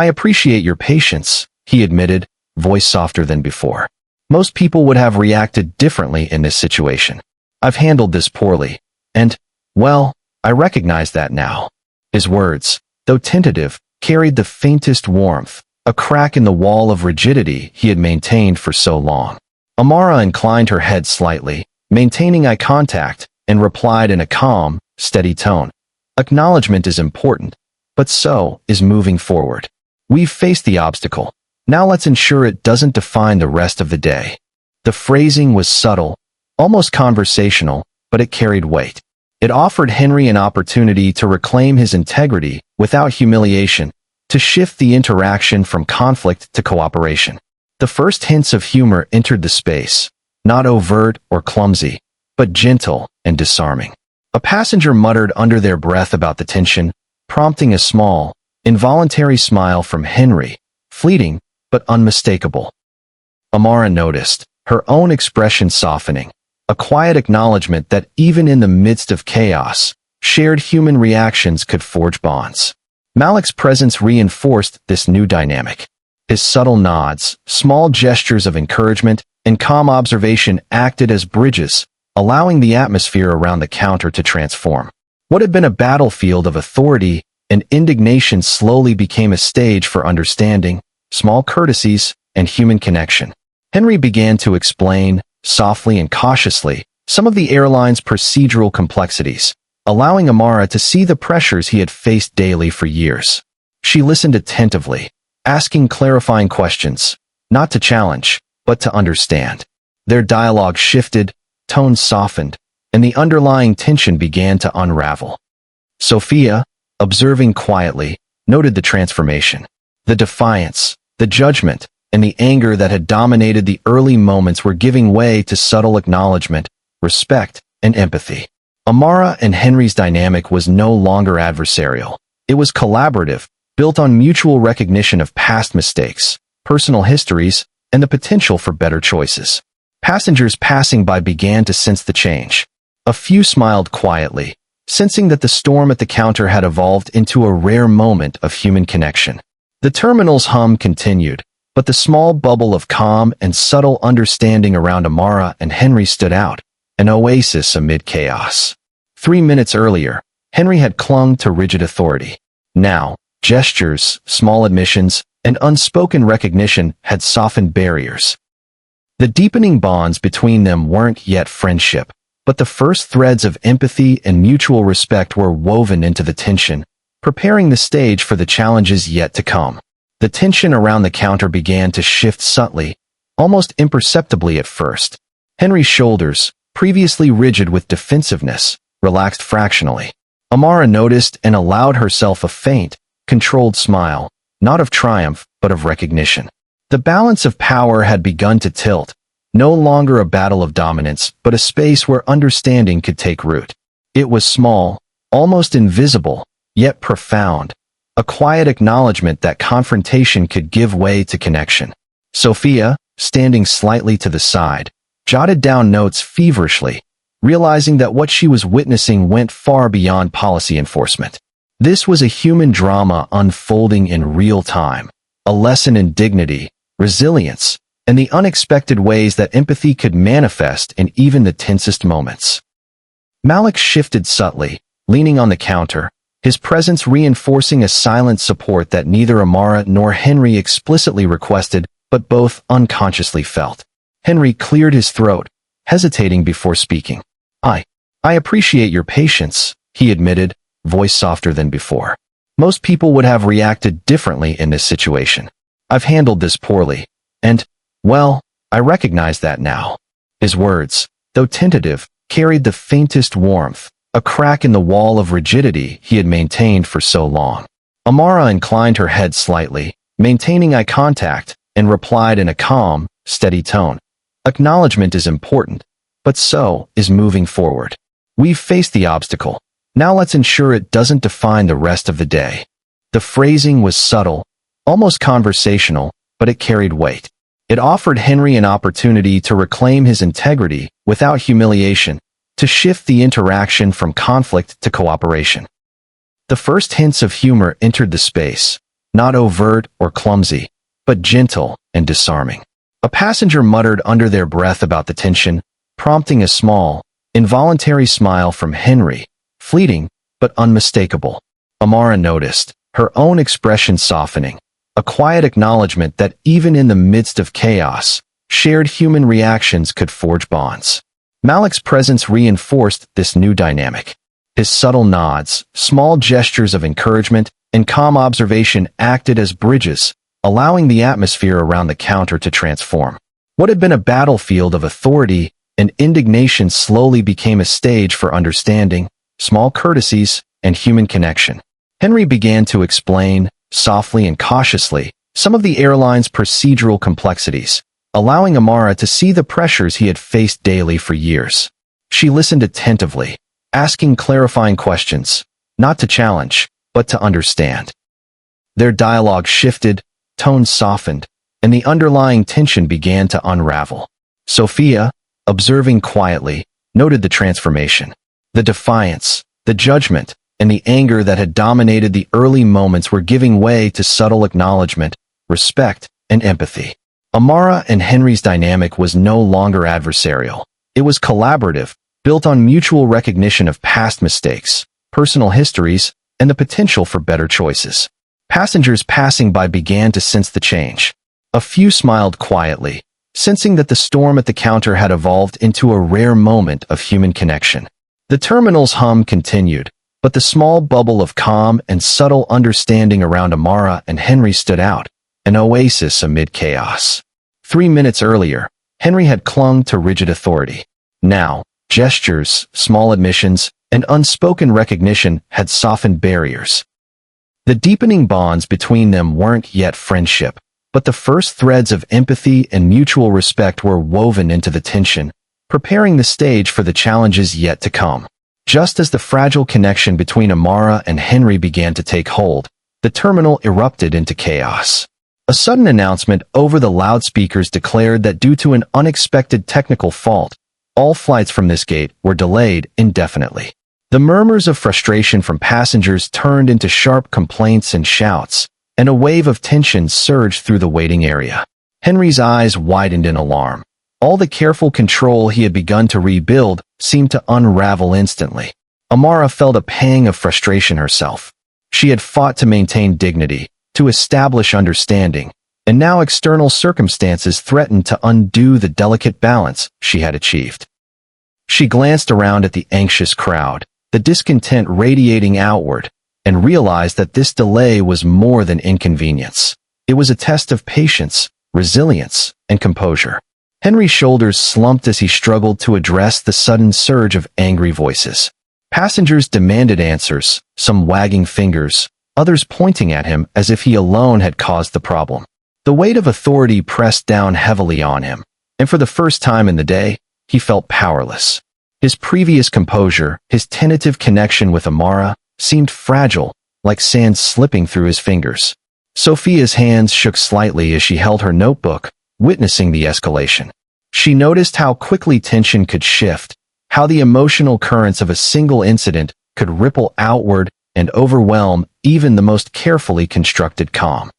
appreciate your patience, he admitted, voice softer than before. Most people would have reacted differently in this situation. I've handled this poorly, and, well, I recognize that now. His words, though tentative, carried the faintest warmth, a crack in the wall of rigidity he had maintained for so long. Amara inclined her head slightly, maintaining eye contact, and replied in a calm, steady tone. Acknowledgement is important, but so is moving forward. We've faced the obstacle. Now let's ensure it doesn't define the rest of the day. The phrasing was subtle, almost conversational, but it carried weight. It offered Henry an opportunity to reclaim his integrity without humiliation, to shift the interaction from conflict to cooperation. The first hints of humor entered the space, not overt or clumsy, but gentle and disarming. A passenger muttered under their breath about the tension, prompting a small, involuntary smile from Henry, fleeting but unmistakable. Amara noticed, her own expression softening, a quiet acknowledgement that even in the midst of chaos, shared human reactions could forge bonds. Malik's presence reinforced this new dynamic. His subtle nods, small gestures of encouragement, and calm observation acted as bridges, allowing the atmosphere around the counter to transform. What had been a battlefield of authority and indignation slowly became a stage for understanding, small courtesies, and human connection. Henry began to explain, softly and cautiously, some of the airline's procedural complexities, allowing Amara to see the pressures he had faced daily for years. She listened attentively, asking clarifying questions, not to challenge, but to understand. Their dialogue shifted, tones softened, and the underlying tension began to unravel. Sophia, observing quietly, noted the transformation. The defiance, the judgment, and the anger that had dominated the early moments were giving way to subtle acknowledgement, respect, and empathy. Amara and Henry's dynamic was no longer adversarial. It was collaborative, built on mutual recognition of past mistakes, personal histories, and the potential for better choices. Passengers passing by began to sense the change. A few smiled quietly, sensing that the storm at the counter had evolved into a rare moment of human connection. The terminal's hum continued, but the small bubble of calm and subtle understanding around Amara and Henry stood out, an oasis amid chaos. 3 minutes earlier, Henry had clung to rigid authority. Now, gestures, small admissions, and unspoken recognition had softened barriers. The deepening bonds between them weren't yet friendship, but the first threads of empathy and mutual respect were woven into the tension, preparing the stage for the challenges yet to come. The tension around the counter began to shift subtly, almost imperceptibly at first. Henry's shoulders, previously rigid with defensiveness, relaxed fractionally. Amara noticed and allowed herself a faint, controlled smile, not of triumph, but of recognition. The balance of power had begun to tilt, no longer a battle of dominance, but a space where understanding could take root. It was small, almost invisible, yet profound, a quiet acknowledgement that confrontation could give way to connection. Sophia, standing slightly to the side, jotted down notes feverishly, realizing that what she was witnessing went far beyond policy enforcement. This was a human drama unfolding in real time, a lesson in dignity, resilience, and the unexpected ways that empathy could manifest in even the tensest moments. Malik shifted subtly, leaning on the counter, his presence reinforcing a silent support that neither Amara nor Henry explicitly requested, but both unconsciously felt. Henry cleared his throat, hesitating before speaking. I appreciate your patience, he admitted, voice softer than before. Most people would have reacted differently in this situation. I've handled this poorly, and, well, I recognize that now. His words, though tentative, carried the faintest warmth, a crack in the wall of rigidity he had maintained for so long. Amara inclined her head slightly, maintaining eye contact, and replied in a calm, steady tone. Acknowledgement is important, but so is moving forward. We've faced the obstacle. Now let's ensure it doesn't define the rest of the day. The phrasing was subtle, almost conversational, but it carried weight. It offered Henry an opportunity to reclaim his integrity without humiliation, to shift the interaction from conflict to cooperation. The first hints of humor entered the space, not overt or clumsy, but gentle and disarming. A passenger muttered under their breath about the tension, prompting a small, involuntary smile from Henry, fleeting but unmistakable. Amara noticed, her own expression softening, a quiet acknowledgement that even in the midst of chaos, shared human reactions could forge bonds. Malik's presence reinforced this new dynamic. His subtle nods, small gestures of encouragement, and calm observation acted as bridges, allowing the atmosphere around the counter to transform. What had been a battlefield of authority and indignation slowly became a stage for understanding, small courtesies, and human connection. Henry began to explain, softly and cautiously, some of the airline's procedural complexities, allowing Amara to see the pressures he had faced daily for years. She listened attentively, asking clarifying questions, not to challenge, but to understand. Their dialogue shifted, tones softened, and the underlying tension began to unravel. Sophia, observing quietly, noted the transformation. The defiance, the judgment, and the anger that had dominated the early moments were giving way to subtle acknowledgement, respect, and empathy. Amara and Henry's dynamic was no longer adversarial. It was collaborative, built on mutual recognition of past mistakes, personal histories, and the potential for better choices. Passengers passing by began to sense the change. A few smiled quietly, sensing that the storm at the counter had evolved into a rare moment of human connection. The terminal's hum continued, but the small bubble of calm and subtle understanding around Amara and Henry stood out, an oasis amid chaos. 3 minutes earlier, Henry had clung to rigid authority. Now, gestures, small admissions, and unspoken recognition had softened barriers. The deepening bonds between them weren't yet friendship, but the first threads of empathy and mutual respect were woven into the tension, preparing the stage for the challenges yet to come. Just as the fragile connection between Amara and Henry began to take hold, the terminal erupted into chaos. A sudden announcement over the loudspeakers declared that due to an unexpected technical fault, all flights from this gate were delayed indefinitely. The murmurs of frustration from passengers turned into sharp complaints and shouts, and a wave of tension surged through the waiting area. Henry's eyes widened in alarm. All the careful control he had begun to rebuild seemed to unravel instantly. Amara felt a pang of frustration herself. She had fought to maintain dignity, to establish understanding, and now external circumstances threatened to undo the delicate balance she had achieved. She glanced around at the anxious crowd, the discontent radiating outward, and realized that this delay was more than inconvenience. It was a test of patience, resilience, and composure. Henry's shoulders slumped as he struggled to address the sudden surge of angry voices. Passengers demanded answers, some wagging fingers, others pointing at him as if he alone had caused the problem. The weight of authority pressed down heavily on him, and for the first time in the day, he felt powerless. His previous composure, his tentative connection with Amara, seemed fragile, like sand slipping through his fingers. Sophia's hands shook slightly as she held her notebook, witnessing the escalation. She noticed how quickly tension could shift, how the emotional currents of a single incident could ripple outward and overwhelm even the most carefully constructed calm.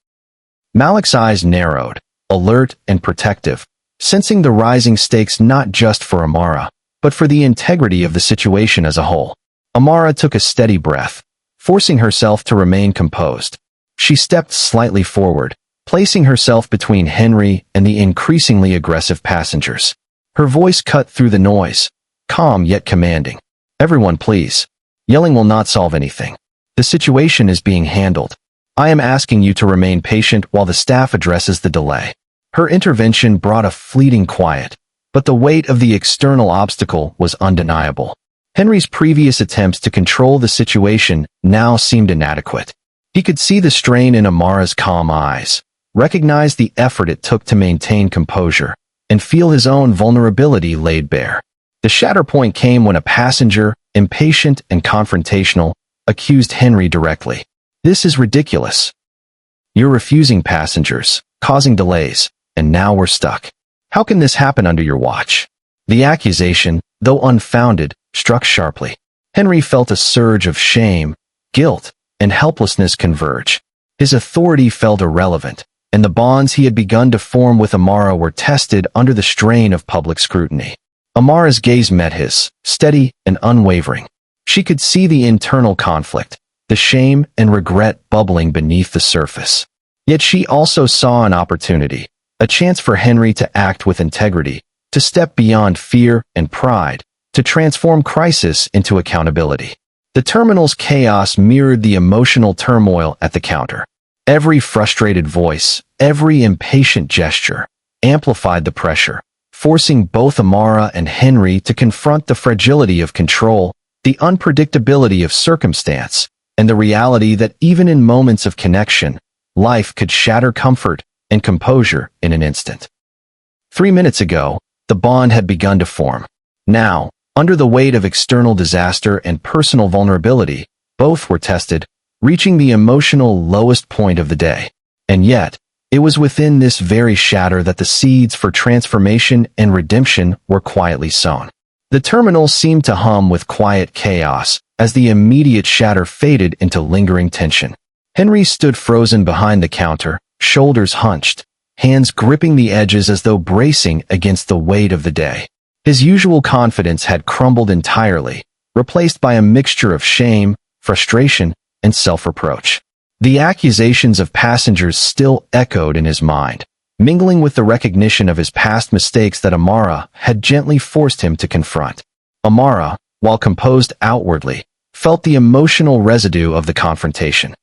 Malik's eyes narrowed, alert and protective, sensing the rising stakes not just for Amara, but for the integrity of the situation as a whole. Amara took a steady breath, forcing herself to remain composed. She stepped slightly forward, placing herself between Henry and the increasingly aggressive passengers. Her voice cut through the noise, calm yet commanding. "Everyone, please. Yelling will not solve anything. The situation is being handled. I am asking you to remain patient while the staff addresses the delay." Her intervention brought a fleeting quiet, but the weight of the external obstacle was undeniable. Henry's previous attempts to control the situation now seemed inadequate. He could see the strain in Amara's calm eyes, recognize the effort it took to maintain composure, and feel his own vulnerability laid bare. The shatter point came when a passenger, impatient and confrontational, accused Henry directly. "This is ridiculous. You're refusing passengers, causing delays, and now we're stuck. How can this happen under your watch? The accusation, though unfounded, struck sharply. Henry felt a surge of shame, guilt, and helplessness converge. His authority felt irrelevant, and the bonds he had begun to form with Amara were tested under the strain of public scrutiny. Amara's gaze met his, steady and unwavering. She could see the internal conflict, the shame and regret bubbling beneath the surface. Yet she also saw an opportunity, a chance for Henry to act with integrity, to step beyond fear and pride, to transform crisis into accountability. The terminal's chaos mirrored the emotional turmoil at the counter. Every frustrated voice, every impatient gesture, amplified the pressure, forcing both Amara and Henry to confront the fragility of control, the unpredictability of circumstance, and the reality that even in moments of connection, life could shatter comfort and composure in an instant. 3 minutes ago, the bond had begun to form. Now, under the weight of external disaster and personal vulnerability, both were tested, reaching the emotional lowest point of the day. And yet, it was within this very shatter that the seeds for transformation and redemption were quietly sown. The terminal seemed to hum with quiet chaos as the immediate shatter faded into lingering tension. Henry stood frozen behind the counter, shoulders hunched, hands gripping the edges as though bracing against the weight of the day. His usual confidence had crumbled entirely, replaced by a mixture of shame, frustration, and self-reproach. The accusations of passengers still echoed in his mind, mingling with the recognition of his past mistakes that Amara had gently forced him to confront. Amara, while composed outwardly, felt the emotional residue of the confrontation.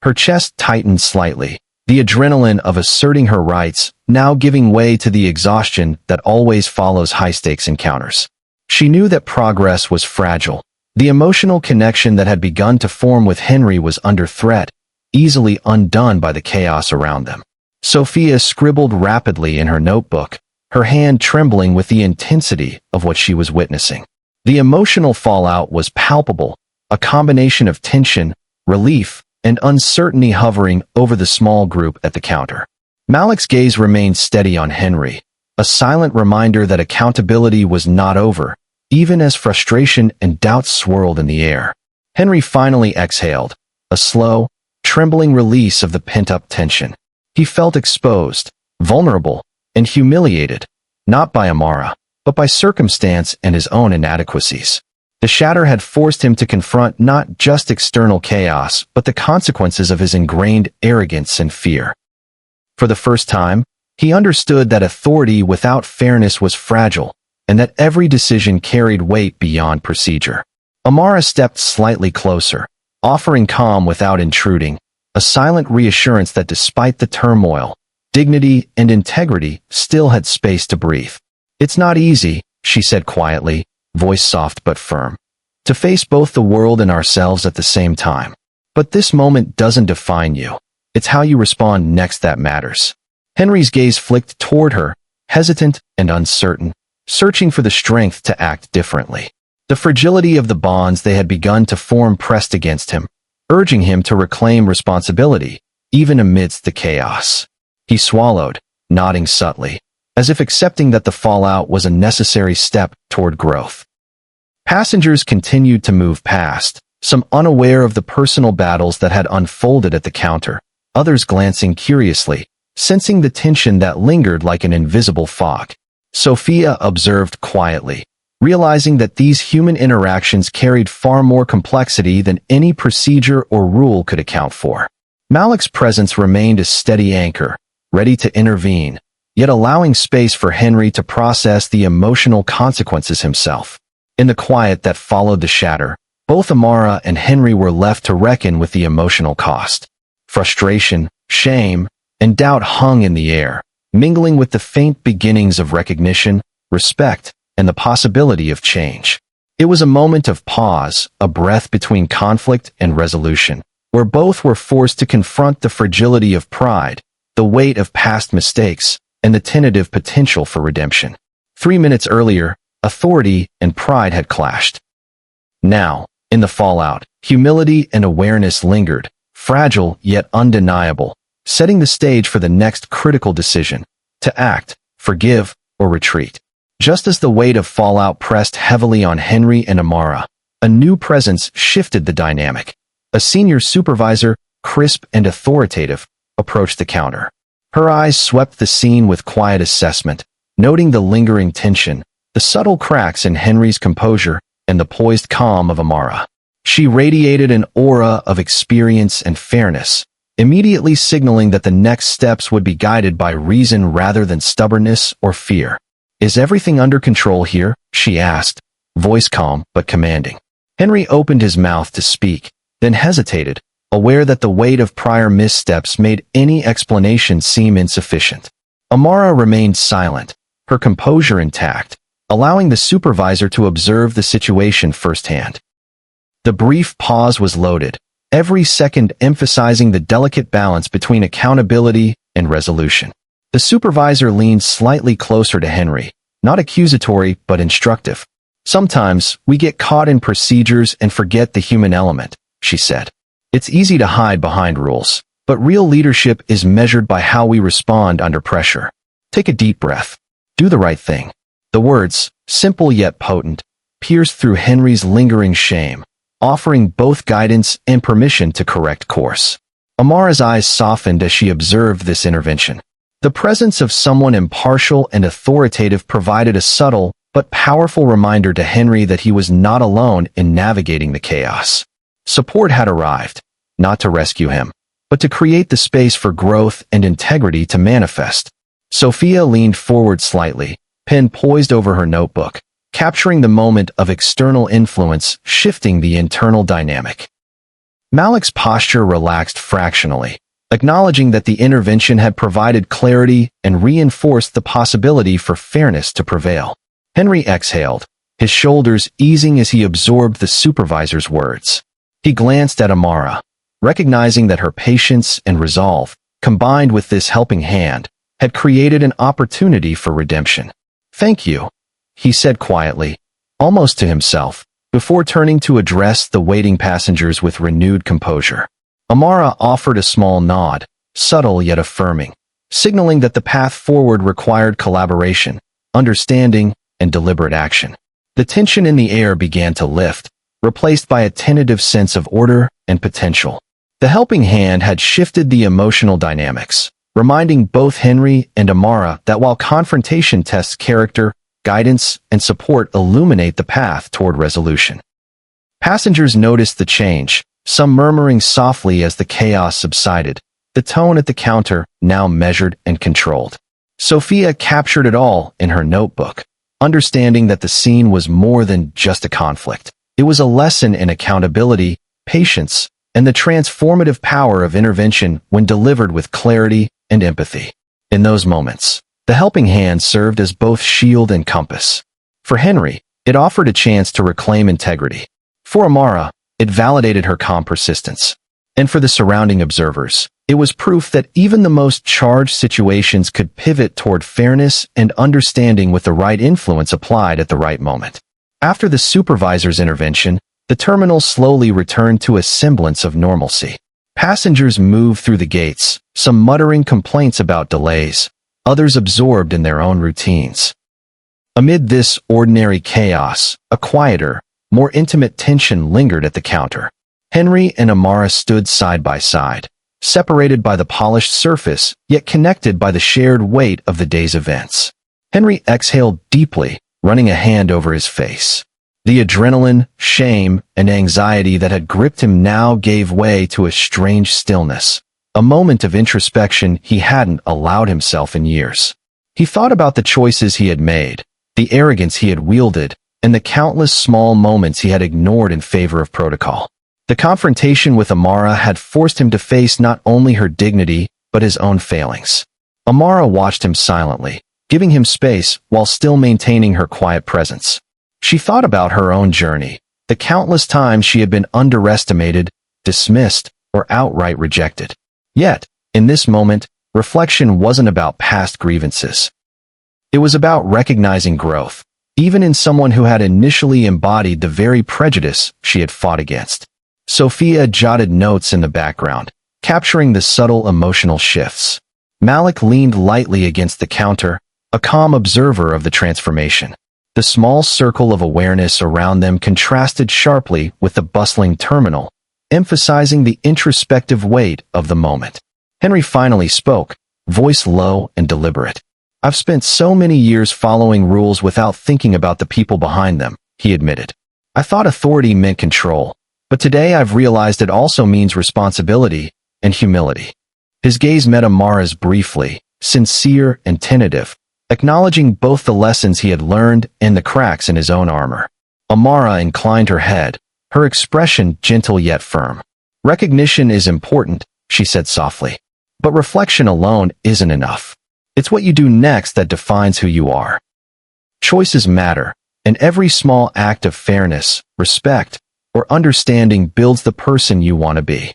Her chest tightened slightly, the adrenaline of asserting her rights now giving way to the exhaustion that always follows high-stakes encounters. She knew that progress was fragile. The emotional connection that had begun to form with Henry was under threat, easily undone by the chaos around them. Sophia scribbled rapidly in her notebook, her hand trembling with the intensity of what she was witnessing. The emotional fallout was palpable, a combination of tension, relief, and uncertainty hovering over the small group at the counter. Malik's gaze remained steady on Henry, a silent reminder that accountability was not over, even as frustration and doubt swirled in the air. Henry finally exhaled, a slow, trembling release of the pent-up tension. He felt exposed, vulnerable, and humiliated, not by Amara, but by circumstance and his own inadequacies. The shatter had forced him to confront not just external chaos, but the consequences of his ingrained arrogance and fear. For the first time, he understood that authority without fairness was fragile, and that every decision carried weight beyond procedure. Amara stepped slightly closer, offering calm without intruding, a silent reassurance that despite the turmoil, dignity and integrity still had space to breathe. "It's not easy," she said quietly, voice soft but firm, "to face both the world and ourselves at the same time. But this moment doesn't define you. It's how you respond next that matters." Henry's gaze flicked toward her, hesitant and uncertain, searching for the strength to act differently. The fragility of the bonds they had begun to form pressed against him, urging him to reclaim responsibility, even amidst the chaos. He swallowed, nodding subtly, as if accepting that the fallout was a necessary step toward growth. Passengers continued to move past, some unaware of the personal battles that had unfolded at the counter, others glancing curiously, sensing the tension that lingered like an invisible fog. Sophia observed quietly, realizing that these human interactions carried far more complexity than any procedure or rule could account for. Malik's presence remained a steady anchor, ready to intervene, yet allowing space for Henry to process the emotional consequences himself. In the quiet that followed the shatter, both Amara and Henry were left to reckon with the emotional cost. Frustration, shame, and doubt hung in the air, mingling with the faint beginnings of recognition, respect, and the possibility of change. It was a moment of pause, a breath between conflict and resolution, where both were forced to confront the fragility of pride, the weight of past mistakes, and the tentative potential for redemption. 3 minutes earlier, authority and pride had clashed. Now, in the fallout, humility and awareness lingered, fragile yet undeniable, setting the stage for the next critical decision: to act, forgive, or retreat. Just as the weight of fallout pressed heavily on Henry and Amara, a new presence shifted the dynamic. A senior supervisor, crisp and authoritative, approached the counter. Her eyes swept the scene with quiet assessment, noting the lingering tension, the subtle cracks in Henry's composure, and the poised calm of Amara. She radiated an aura of experience and fairness, immediately signaling that the next steps would be guided by reason rather than stubbornness or fear. "Is everything under control here?" she asked, voice calm but commanding. Henry opened his mouth to speak, then hesitated, aware that the weight of prior missteps made any explanation seem insufficient. Amara remained silent, her composure intact, allowing the supervisor to observe the situation firsthand. The brief pause was loaded, every second emphasizing the delicate balance between accountability and resolution. The supervisor leaned slightly closer to Henry, not accusatory but instructive. "Sometimes we get caught in procedures and forget the human element," she said. "It's easy to hide behind rules, but real leadership is measured by how we respond under pressure. Take a deep breath. Do the right thing." The words, simple yet potent, pierced through Henry's lingering shame, offering both guidance and permission to correct course. Amara's eyes softened as she observed this intervention. The presence of someone impartial and authoritative provided a subtle but powerful reminder to Henry that he was not alone in navigating the chaos. Support had arrived, not to rescue him, but to create the space for growth and integrity to manifest. Sophia leaned forward slightly, pen poised over her notebook, capturing the moment of external influence shifting the internal dynamic. Malik's posture relaxed fractionally, acknowledging that the intervention had provided clarity and reinforced the possibility for fairness to prevail. Henry exhaled, his shoulders easing as he absorbed the supervisor's words. He glanced at Amara, recognizing that her patience and resolve, combined with this helping hand, had created an opportunity for redemption. "Thank you," he said quietly, almost to himself, before turning to address the waiting passengers with renewed composure. Amara offered a small nod, subtle yet affirming, signaling that the path forward required collaboration, understanding, and deliberate action. The tension in the air began to lift, replaced by a tentative sense of order and potential. The helping hand had shifted the emotional dynamics, reminding both Henry and Amara that while confrontation tests character, guidance, and support illuminate the path toward resolution. Passengers noticed the change, some murmuring softly as the chaos subsided, the tone at the counter now measured and controlled. Sophia captured it all in her notebook, understanding that the scene was more than just a conflict. It was a lesson in accountability, patience, and the transformative power of intervention when delivered with clarity and empathy. In those moments, the helping hand served as both shield and compass. For Henry, it offered a chance to reclaim integrity. For Amara, it validated her calm persistence. And for the surrounding observers, it was proof that even the most charged situations could pivot toward fairness and understanding with the right influence applied at the right moment. After the supervisor's intervention, the terminal slowly returned to a semblance of normalcy. Passengers moved through the gates, some muttering complaints about delays, others absorbed in their own routines. Amid this ordinary chaos, a quieter, more intimate tension lingered at the counter. Henry and Amara stood side by side, separated by the polished surface, yet connected by the shared weight of the day's events. Henry exhaled deeply, running a hand over his face. The adrenaline, shame, and anxiety that had gripped him now gave way to a strange stillness, a moment of introspection he hadn't allowed himself in years. He thought about the choices he had made, the arrogance he had wielded, and the countless small moments he had ignored in favor of protocol. The confrontation with Amara had forced him to face not only her dignity, but his own failings. Amara watched him silently, giving him space while still maintaining her quiet presence. She thought about her own journey, the countless times she had been underestimated, dismissed, or outright rejected. Yet, in this moment, reflection wasn't about past grievances. It was about recognizing growth, even in someone who had initially embodied the very prejudice she had fought against. Sophia jotted notes in the background, capturing the subtle emotional shifts. Malik leaned lightly against the counter, a calm observer of the transformation. The small circle of awareness around them contrasted sharply with the bustling terminal, emphasizing the introspective weight of the moment. Henry finally spoke, voice low and deliberate. "I've spent so many years following rules without thinking about the people behind them," he admitted. "I thought authority meant control, but today I've realized it also means responsibility and humility." His gaze met Amara's briefly, sincere and tentative, acknowledging both the lessons he had learned and the cracks in his own armor. Amara inclined her head, her expression gentle yet firm. "Recognition is important," she said softly, "but reflection alone isn't enough. It's what you do next that defines who you are. Choices matter, and every small act of fairness, respect, or understanding builds the person you want to be."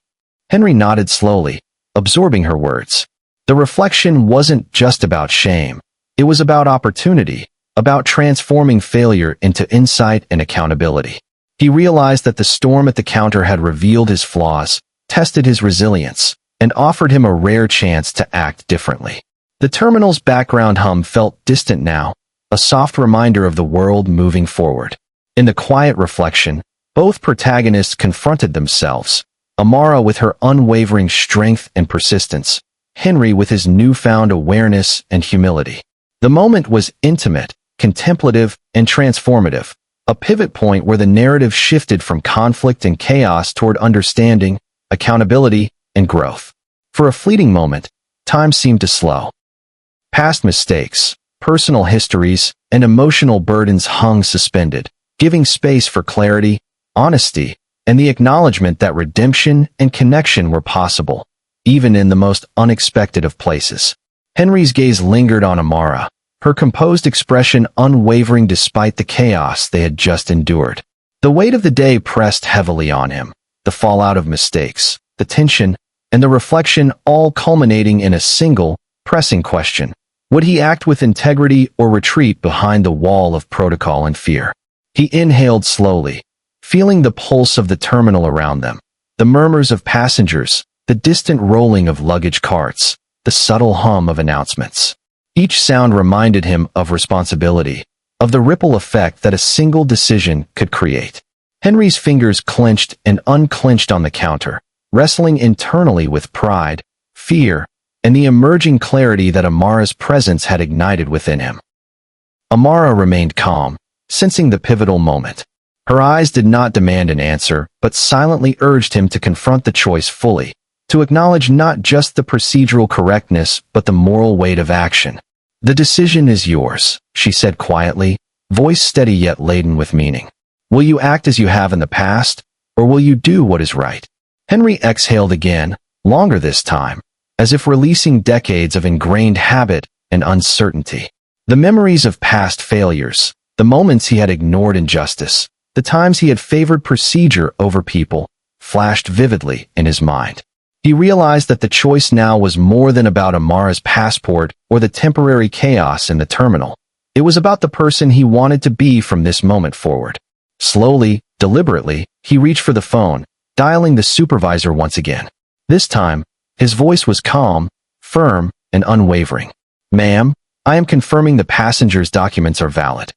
Henry nodded slowly, absorbing her words. The reflection wasn't just about shame. It was about opportunity, about transforming failure into insight and accountability. He realized that the storm at the counter had revealed his flaws, tested his resilience, and offered him a rare chance to act differently. The terminal's background hum felt distant now, a soft reminder of the world moving forward. In the quiet reflection, both protagonists confronted themselves, Amara with her unwavering strength and persistence, Henry with his newfound awareness and humility. The moment was intimate, contemplative, and transformative, a pivot point where the narrative shifted from conflict and chaos toward understanding, accountability, and growth. For a fleeting moment, time seemed to slow. Past mistakes, personal histories, and emotional burdens hung suspended, giving space for clarity, honesty, and the acknowledgement that redemption and connection were possible, even in the most unexpected of places. Henry's gaze lingered on Amara, her composed expression unwavering despite the chaos they had just endured. The weight of the day pressed heavily on him, the fallout of mistakes, the tension, and the reflection all culminating in a single, pressing question. Would he act with integrity or retreat behind the wall of protocol and fear? He inhaled slowly, feeling the pulse of the terminal around them, the murmurs of passengers, the distant rolling of luggage carts, the subtle hum of announcements. Each sound reminded him of responsibility, of the ripple effect that a single decision could create. Henry's fingers clenched and unclenched on the counter, wrestling internally with pride, fear, and the emerging clarity that Amara's presence had ignited within him. Amara remained calm, sensing the pivotal moment. Her eyes did not demand an answer, but silently urged him to confront the choice fully, to acknowledge not just the procedural correctness but the moral weight of action. "The decision is yours," she said quietly, voice steady yet laden with meaning. "Will you act as you have in the past, or will you do what is right?" Henry exhaled again, longer this time, as if releasing decades of ingrained habit and uncertainty. The memories of past failures, the moments he had ignored injustice, the times he had favored procedure over people, flashed vividly in his mind. He realized that the choice now was more than about Amara's passport or the temporary chaos in the terminal. It was about the person he wanted to be from this moment forward. Slowly, deliberately, he reached for the phone, dialing the supervisor once again. This time, his voice was calm, firm, and unwavering. "Ma'am, I am confirming the passenger's documents are valid.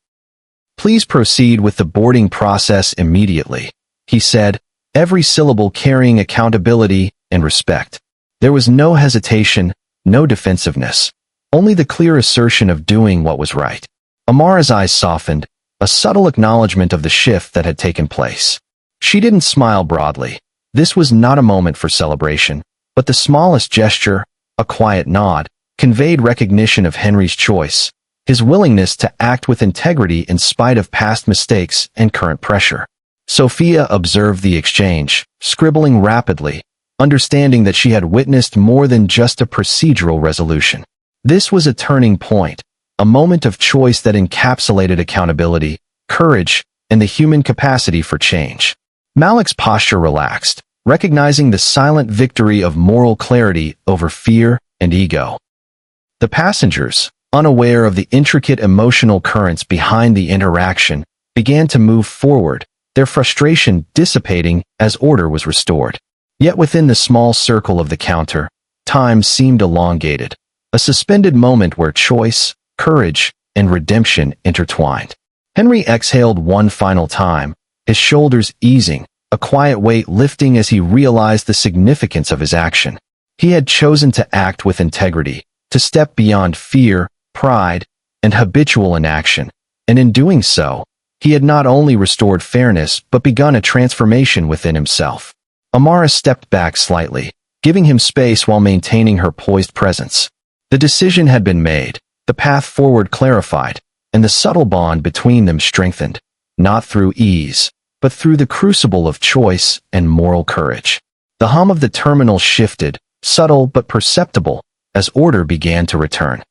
Please proceed with the boarding process immediately," he said, every syllable carrying accountability and respect. There was no hesitation, no defensiveness, only the clear assertion of doing what was right. Amara's eyes softened, a subtle acknowledgement of the shift that had taken place. She didn't smile broadly. This was not a moment for celebration, but the smallest gesture, a quiet nod, conveyed recognition of Henry's choice, his willingness to act with integrity in spite of past mistakes and current pressure. Sophia observed the exchange, scribbling rapidly, understanding that she had witnessed more than just a procedural resolution. This was a turning point, a moment of choice that encapsulated accountability, courage, and the human capacity for change. Malik's posture relaxed, recognizing the silent victory of moral clarity over fear and ego. The passengers, unaware of the intricate emotional currents behind the interaction, began to move forward, their frustration dissipating as order was restored. Yet within the small circle of the counter, time seemed elongated. a suspended moment where choice, courage, and redemption intertwined. Henry exhaled one final time, his shoulders easing, a quiet weight lifting as he realized the significance of his action. He had chosen to act with integrity, to step beyond fear, pride, and habitual inaction, and in doing so, he had not only restored fairness but begun a transformation within himself. Amara stepped back slightly, giving him space while maintaining her poised presence. The decision had been made, the path forward clarified, and the subtle bond between them strengthened, not through ease, but through the crucible of choice and moral courage. The hum of the terminal shifted, subtle but perceptible, as order began to return.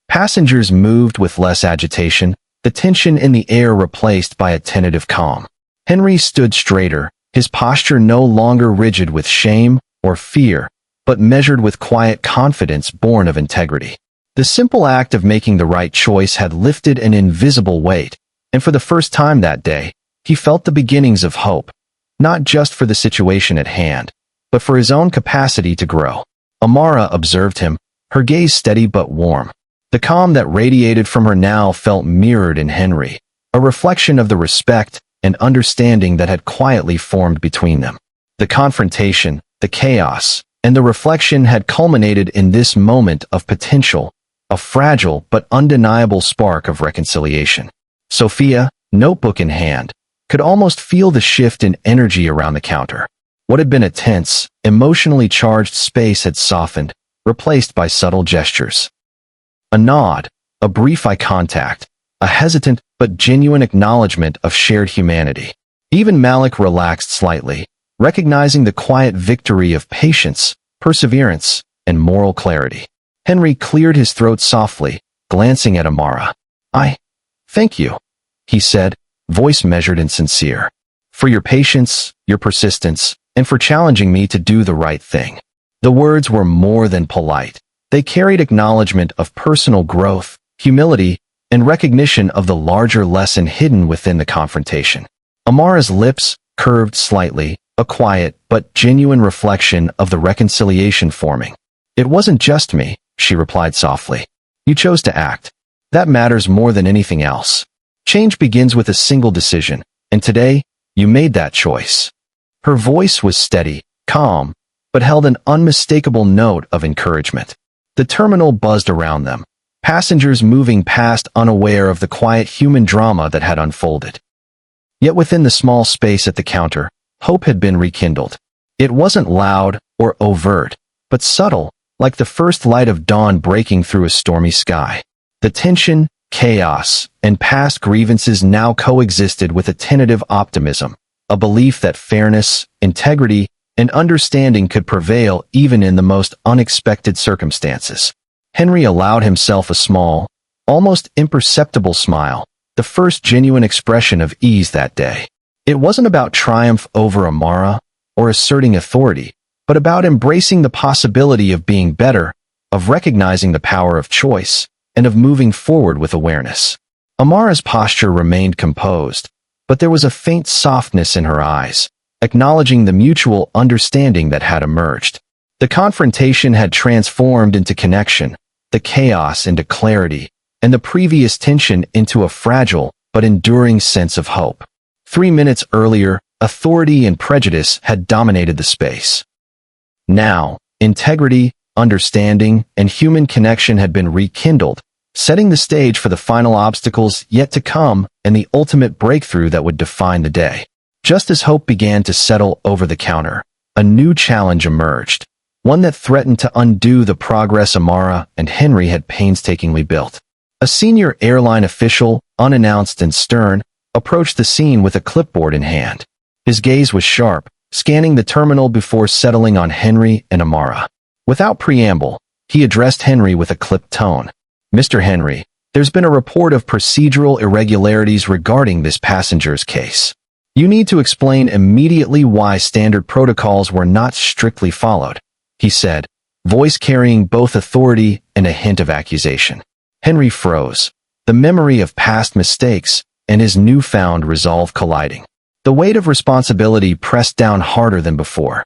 Passengers moved with less agitation, the tension in the air replaced by a tentative calm. Henry stood straighter, his posture no longer rigid with shame or fear, but measured with quiet confidence born of integrity. The simple act of making the right choice had lifted an invisible weight, and for the first time that day, he felt the beginnings of hope, not just for the situation at hand, but for his own capacity to grow. Amara observed him, her gaze steady but warm. The calm that radiated from her now felt mirrored in Henry, a reflection of the respect and understanding that had quietly formed between them. The confrontation, the chaos, and the reflection had culminated in this moment of potential, a fragile but undeniable spark of reconciliation. Sophia, notebook in hand, could almost feel the shift in energy around the counter. What had been a tense, emotionally charged space had softened, replaced by subtle gestures. A nod, a brief eye contact, a hesitant but genuine acknowledgement of shared humanity. Even Malik relaxed slightly, recognizing the quiet victory of patience, perseverance, and moral clarity. Henry cleared his throat softly, glancing at Amara. Thank you, he said, voice measured and sincere, for your patience, your persistence, and for challenging me to do the right thing. The words were more than polite. They carried acknowledgement of personal growth, humility, and recognition of the larger lesson hidden within the confrontation. Amara's lips curved slightly, a quiet but genuine reflection of the reconciliation forming. It wasn't just me, she replied softly. You chose to act. That matters more than anything else. Change begins with a single decision, and today, you made that choice. Her voice was steady, calm, but held an unmistakable note of encouragement. The terminal buzzed around them, passengers moving past unaware of the quiet human drama that had unfolded. Yet within the small space at the counter, hope had been rekindled. It wasn't loud or overt, but subtle, like the first light of dawn breaking through a stormy sky. The tension, chaos, and past grievances now coexisted with a tentative optimism, a belief that fairness, integrity, and understanding could prevail even in the most unexpected circumstances. Henry allowed himself a small, almost imperceptible smile, the first genuine expression of ease that day. It wasn't about triumph over Amara or asserting authority, but about embracing the possibility of being better, of recognizing the power of choice, and of moving forward with awareness. Amara's posture remained composed, but there was a faint softness in her eyes, acknowledging the mutual understanding that had emerged. The confrontation had transformed into connection, the chaos into clarity, and the previous tension into a fragile but enduring sense of hope. 3 minutes earlier, authority and prejudice had dominated the space. Now, integrity, understanding, and human connection had been rekindled, setting the stage for the final obstacles yet to come and the ultimate breakthrough that would define the day. Just as hope began to settle over the counter, a new challenge emerged, one that threatened to undo the progress Amara and Henry had painstakingly built. A senior airline official, unannounced and stern, approached the scene with a clipboard in hand. His gaze was sharp, scanning the terminal before settling on Henry and Amara. Without preamble, he addressed Henry with a clipped tone. Mr. Henry, there's been a report of procedural irregularities regarding this passenger's case. You need to explain immediately why standard protocols were not strictly followed, he said, voice carrying both authority and a hint of accusation. Henry froze, the memory of past mistakes and his newfound resolve colliding. The weight of responsibility pressed down harder than before.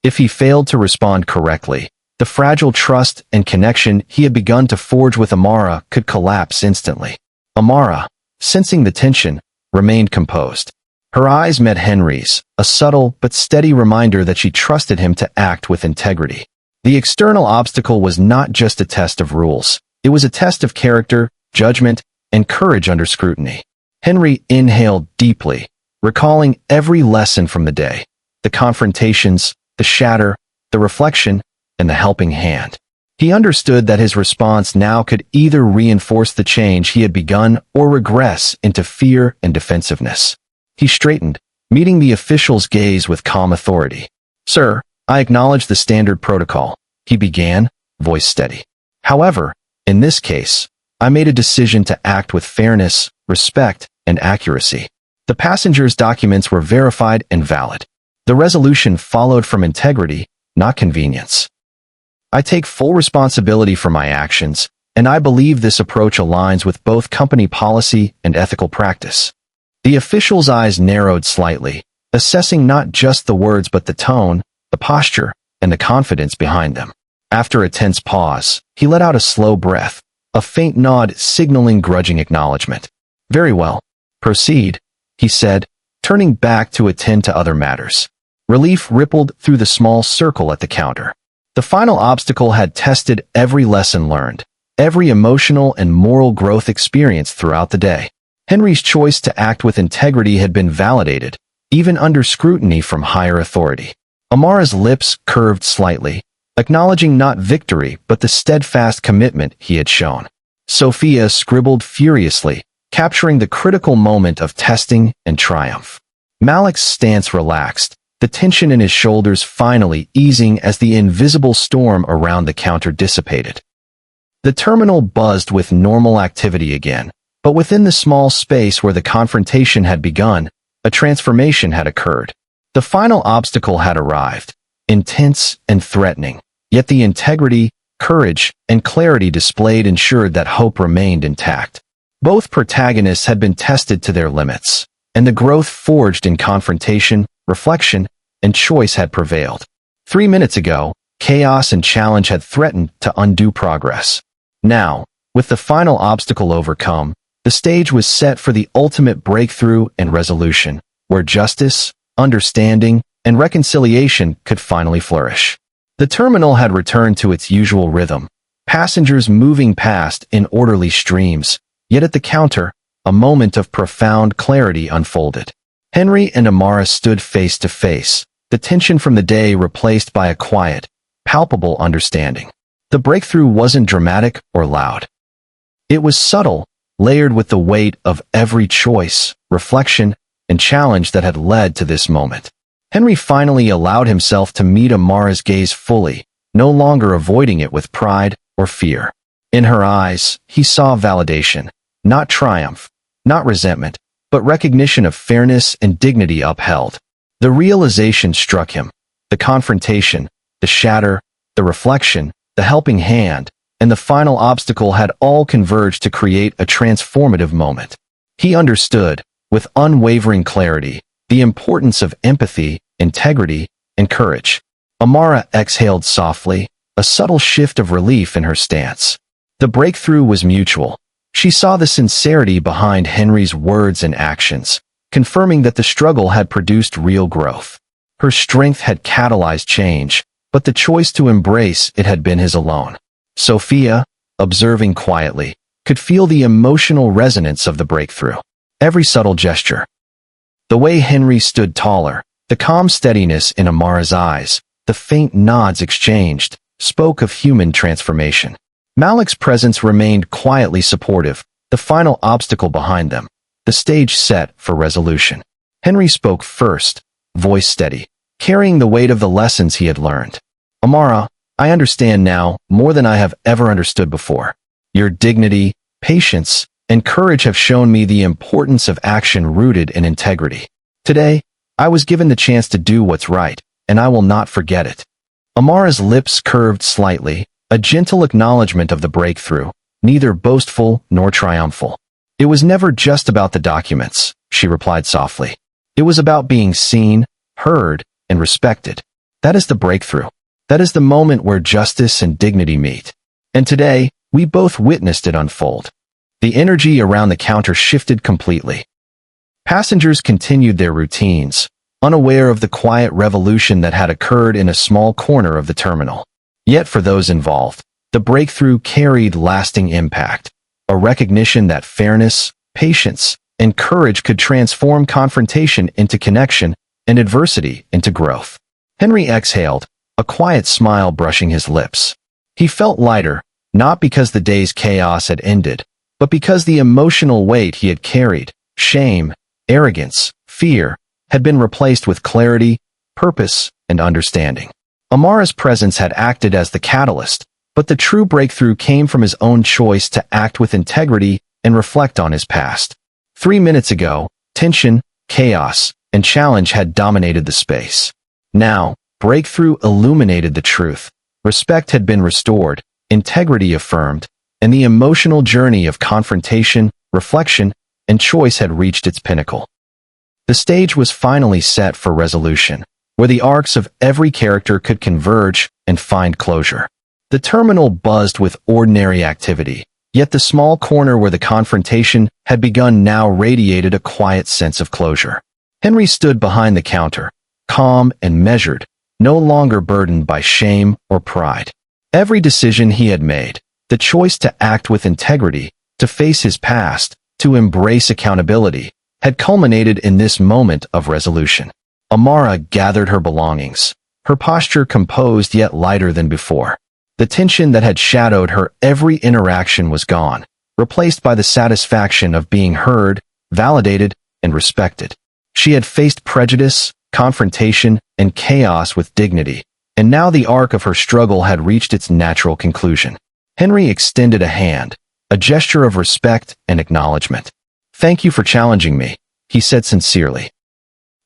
If he failed to respond correctly, the The fragile trust and connection he had begun to forge with Amara could collapse instantly. Amara, sensing the tension, remained composed. Her eyes met Henry's, a subtle but steady reminder that she trusted him to act with integrity. The external obstacle was not just a test of rules. It was a test of character, judgment, and courage under scrutiny. Henry inhaled deeply, recalling every lesson from the day: the confrontations, the shatter, the reflection, and the helping hand. He understood that his response now could either reinforce the change he had begun or regress into fear and defensiveness. He straightened, meeting the official's gaze with calm authority. "Sir, I acknowledge the standard protocol," he began, voice steady. "However, in this case, I made a decision to act with fairness, respect, and accuracy. The passenger's documents were verified and valid. The resolution followed from integrity, not convenience. I take full responsibility for my actions, and I believe this approach aligns with both company policy and ethical practice." The official's eyes narrowed slightly, assessing not just the words but the tone, the posture, and the confidence behind them. After a tense pause, he let out a slow breath, a faint nod signaling grudging acknowledgement. "Very well. Proceed," he said, turning back to attend to other matters. Relief rippled through the small circle at the counter. The final obstacle had tested every lesson learned, every emotional and moral growth experienced throughout the day. Henry's choice to act with integrity had been validated, even under scrutiny from higher authority. Amara's lips curved slightly, acknowledging not victory but the steadfast commitment he had shown. Sophia scribbled furiously, capturing the critical moment of testing and triumph. Malik's stance relaxed, the tension in his shoulders finally easing as the invisible storm around the counter dissipated. The terminal buzzed with normal activity again, but within the small space where the confrontation had begun, a transformation had occurred. The final obstacle had arrived, intense and threatening, yet the integrity, courage, and clarity displayed ensured that hope remained intact. Both protagonists had been tested to their limits, and the growth forged in confrontation, reflection, and choice had prevailed. 3 minutes ago, chaos and challenge had threatened to undo progress. Now, with the final obstacle overcome, the stage was set for the ultimate breakthrough and resolution, where justice, understanding, and reconciliation could finally flourish. The terminal had returned to its usual rhythm, passengers moving past in orderly streams, yet at the counter, a moment of profound clarity unfolded. Henry and Amara stood face to face, the tension from the day replaced by a quiet, palpable understanding. The breakthrough wasn't dramatic or loud. It was subtle, layered with the weight of every choice, reflection, and challenge that had led to this moment. Henry finally allowed himself to meet Amara's gaze fully, no longer avoiding it with pride or fear. In her eyes, he saw validation, not triumph, not resentment, but recognition of fairness and dignity upheld. The realization struck him: the confrontation, the shatter, the reflection, the helping hand, and the final obstacle had all converged to create a transformative moment. He understood, with unwavering clarity, the importance of empathy, integrity, and courage. Amara exhaled softly, a subtle shift of relief in her stance. The breakthrough was mutual. She saw the sincerity behind Henry's words and actions, confirming that the struggle had produced real growth. Her strength had catalyzed change, but the choice to embrace it had been his alone. Sophia, observing quietly, could feel the emotional resonance of the breakthrough. Every subtle gesture. The way Henry stood taller, the calm steadiness in Amara's eyes, the faint nods exchanged, spoke of human transformation. Malik's presence remained quietly supportive, the final obstacle behind them, the stage set for resolution. Henry spoke first, voice steady, carrying the weight of the lessons he had learned. "Amara, I understand now more than I have ever understood before. Your dignity, patience, and courage have shown me the importance of action rooted in integrity. Today, I was given the chance to do what's right, and I will not forget it." Amara's lips curved slightly, a gentle acknowledgement of the breakthrough, neither boastful nor triumphal. "It was never just about the documents," she replied softly. "It was about being seen, heard, and respected. That is the breakthrough. That is the moment where justice and dignity meet. And today, we both witnessed it unfold. The energy around the counter shifted completely. Passengers continued their routines, unaware of the quiet revolution that had occurred in a small corner of the terminal. Yet for those involved, the breakthrough carried lasting impact, a recognition that fairness, patience, and courage could transform confrontation into connection and adversity into growth. Henry exhaled, a quiet smile brushing his lips. He felt lighter, not because the day's chaos had ended, but because the emotional weight he had carried, shame, arrogance, fear, had been replaced with clarity, purpose, and understanding. Amara's presence had acted as the catalyst, but the true breakthrough came from his own choice to act with integrity and reflect on his past. 3 minutes ago, tension, chaos, and challenge had dominated the space. Now, breakthrough illuminated the truth. Respect had been restored, integrity affirmed, and the emotional journey of confrontation, reflection, and choice had reached its pinnacle. The stage was finally set for resolution, where the arcs of every character could converge and find closure. The terminal buzzed with ordinary activity, yet the small corner where the confrontation had begun now radiated a quiet sense of closure. Henry stood behind the counter, calm and measured, no longer burdened by shame or pride. Every decision he had made, the choice to act with integrity, to face his past, to embrace accountability, had culminated in this moment of resolution. Amara gathered her belongings, her posture composed yet lighter than before. The tension that had shadowed her every interaction was gone, replaced by the satisfaction of being heard, validated, and respected. She had faced prejudice, confrontation, and chaos with dignity, and now the arc of her struggle had reached its natural conclusion. Henry extended a hand, a gesture of respect and acknowledgement. "Thank you for challenging me," he said sincerely.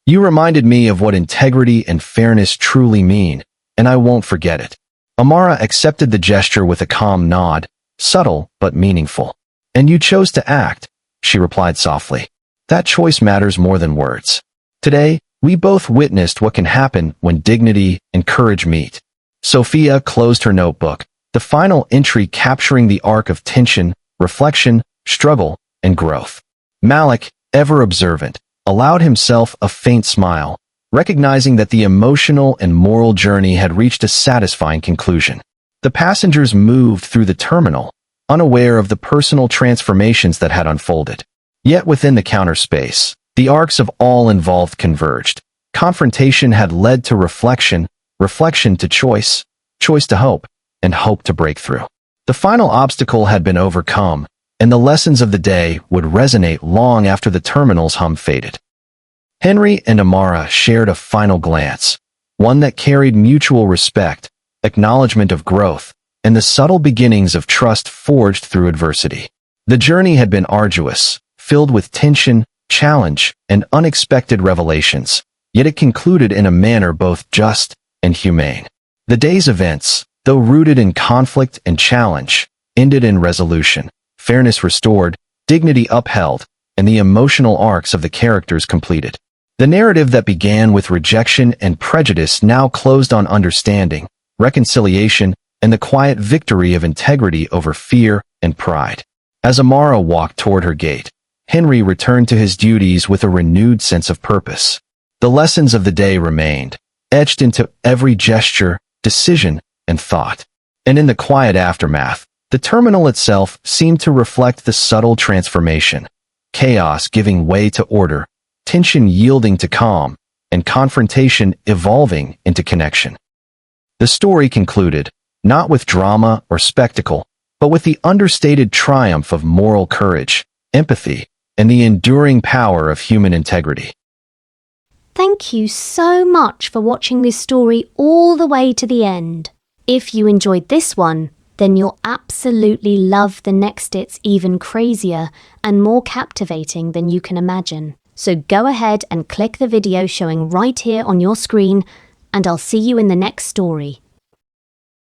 "You reminded me of what integrity and fairness truly mean, and I won't forget it." Amara accepted the gesture with a calm nod, subtle but meaningful. "And you chose to act," she replied softly. "That choice matters more than words. Today, we both witnessed what can happen when dignity and courage meet." Sophia closed her notebook, the final entry capturing the arc of tension, reflection, struggle, and growth. Malik, ever observant, allowed himself a faint smile, recognizing that the emotional and moral journey had reached a satisfying conclusion. The passengers moved through the terminal, unaware of the personal transformations that had unfolded. Yet within the counter space, the arcs of all involved converged. Confrontation had led to reflection, reflection to choice, choice to hope, and hope to breakthrough. The final obstacle had been overcome, and the lessons of the day would resonate long after the terminal's hum faded. Henry and Amara shared a final glance, one that carried mutual respect, acknowledgement of growth, and the subtle beginnings of trust forged through adversity. The journey had been arduous, filled with tension, challenge, and unexpected revelations, yet it concluded in a manner both just and humane. The day's events, though rooted in conflict and challenge, ended in resolution, fairness restored, dignity upheld, and the emotional arcs of the characters completed. The narrative that began with rejection and prejudice now closed on understanding, reconciliation, and the quiet victory of integrity over fear and pride. As Amara walked toward her gate, Henry returned to his duties with a renewed sense of purpose. The lessons of the day remained, etched into every gesture, decision, and thought. And in the quiet aftermath, the terminal itself seemed to reflect the subtle transformation, chaos giving way to order, tension yielding to calm, and confrontation evolving into connection. The story concluded, not with drama or spectacle, but with the understated triumph of moral courage, empathy, and the enduring power of human integrity. Thank you so much for watching this story all the way to the end. If you enjoyed this one, then you'll absolutely love the next. It's even crazier and more captivating than you can imagine. So go ahead and click the video showing right here on your screen, and I'll see you in the next story.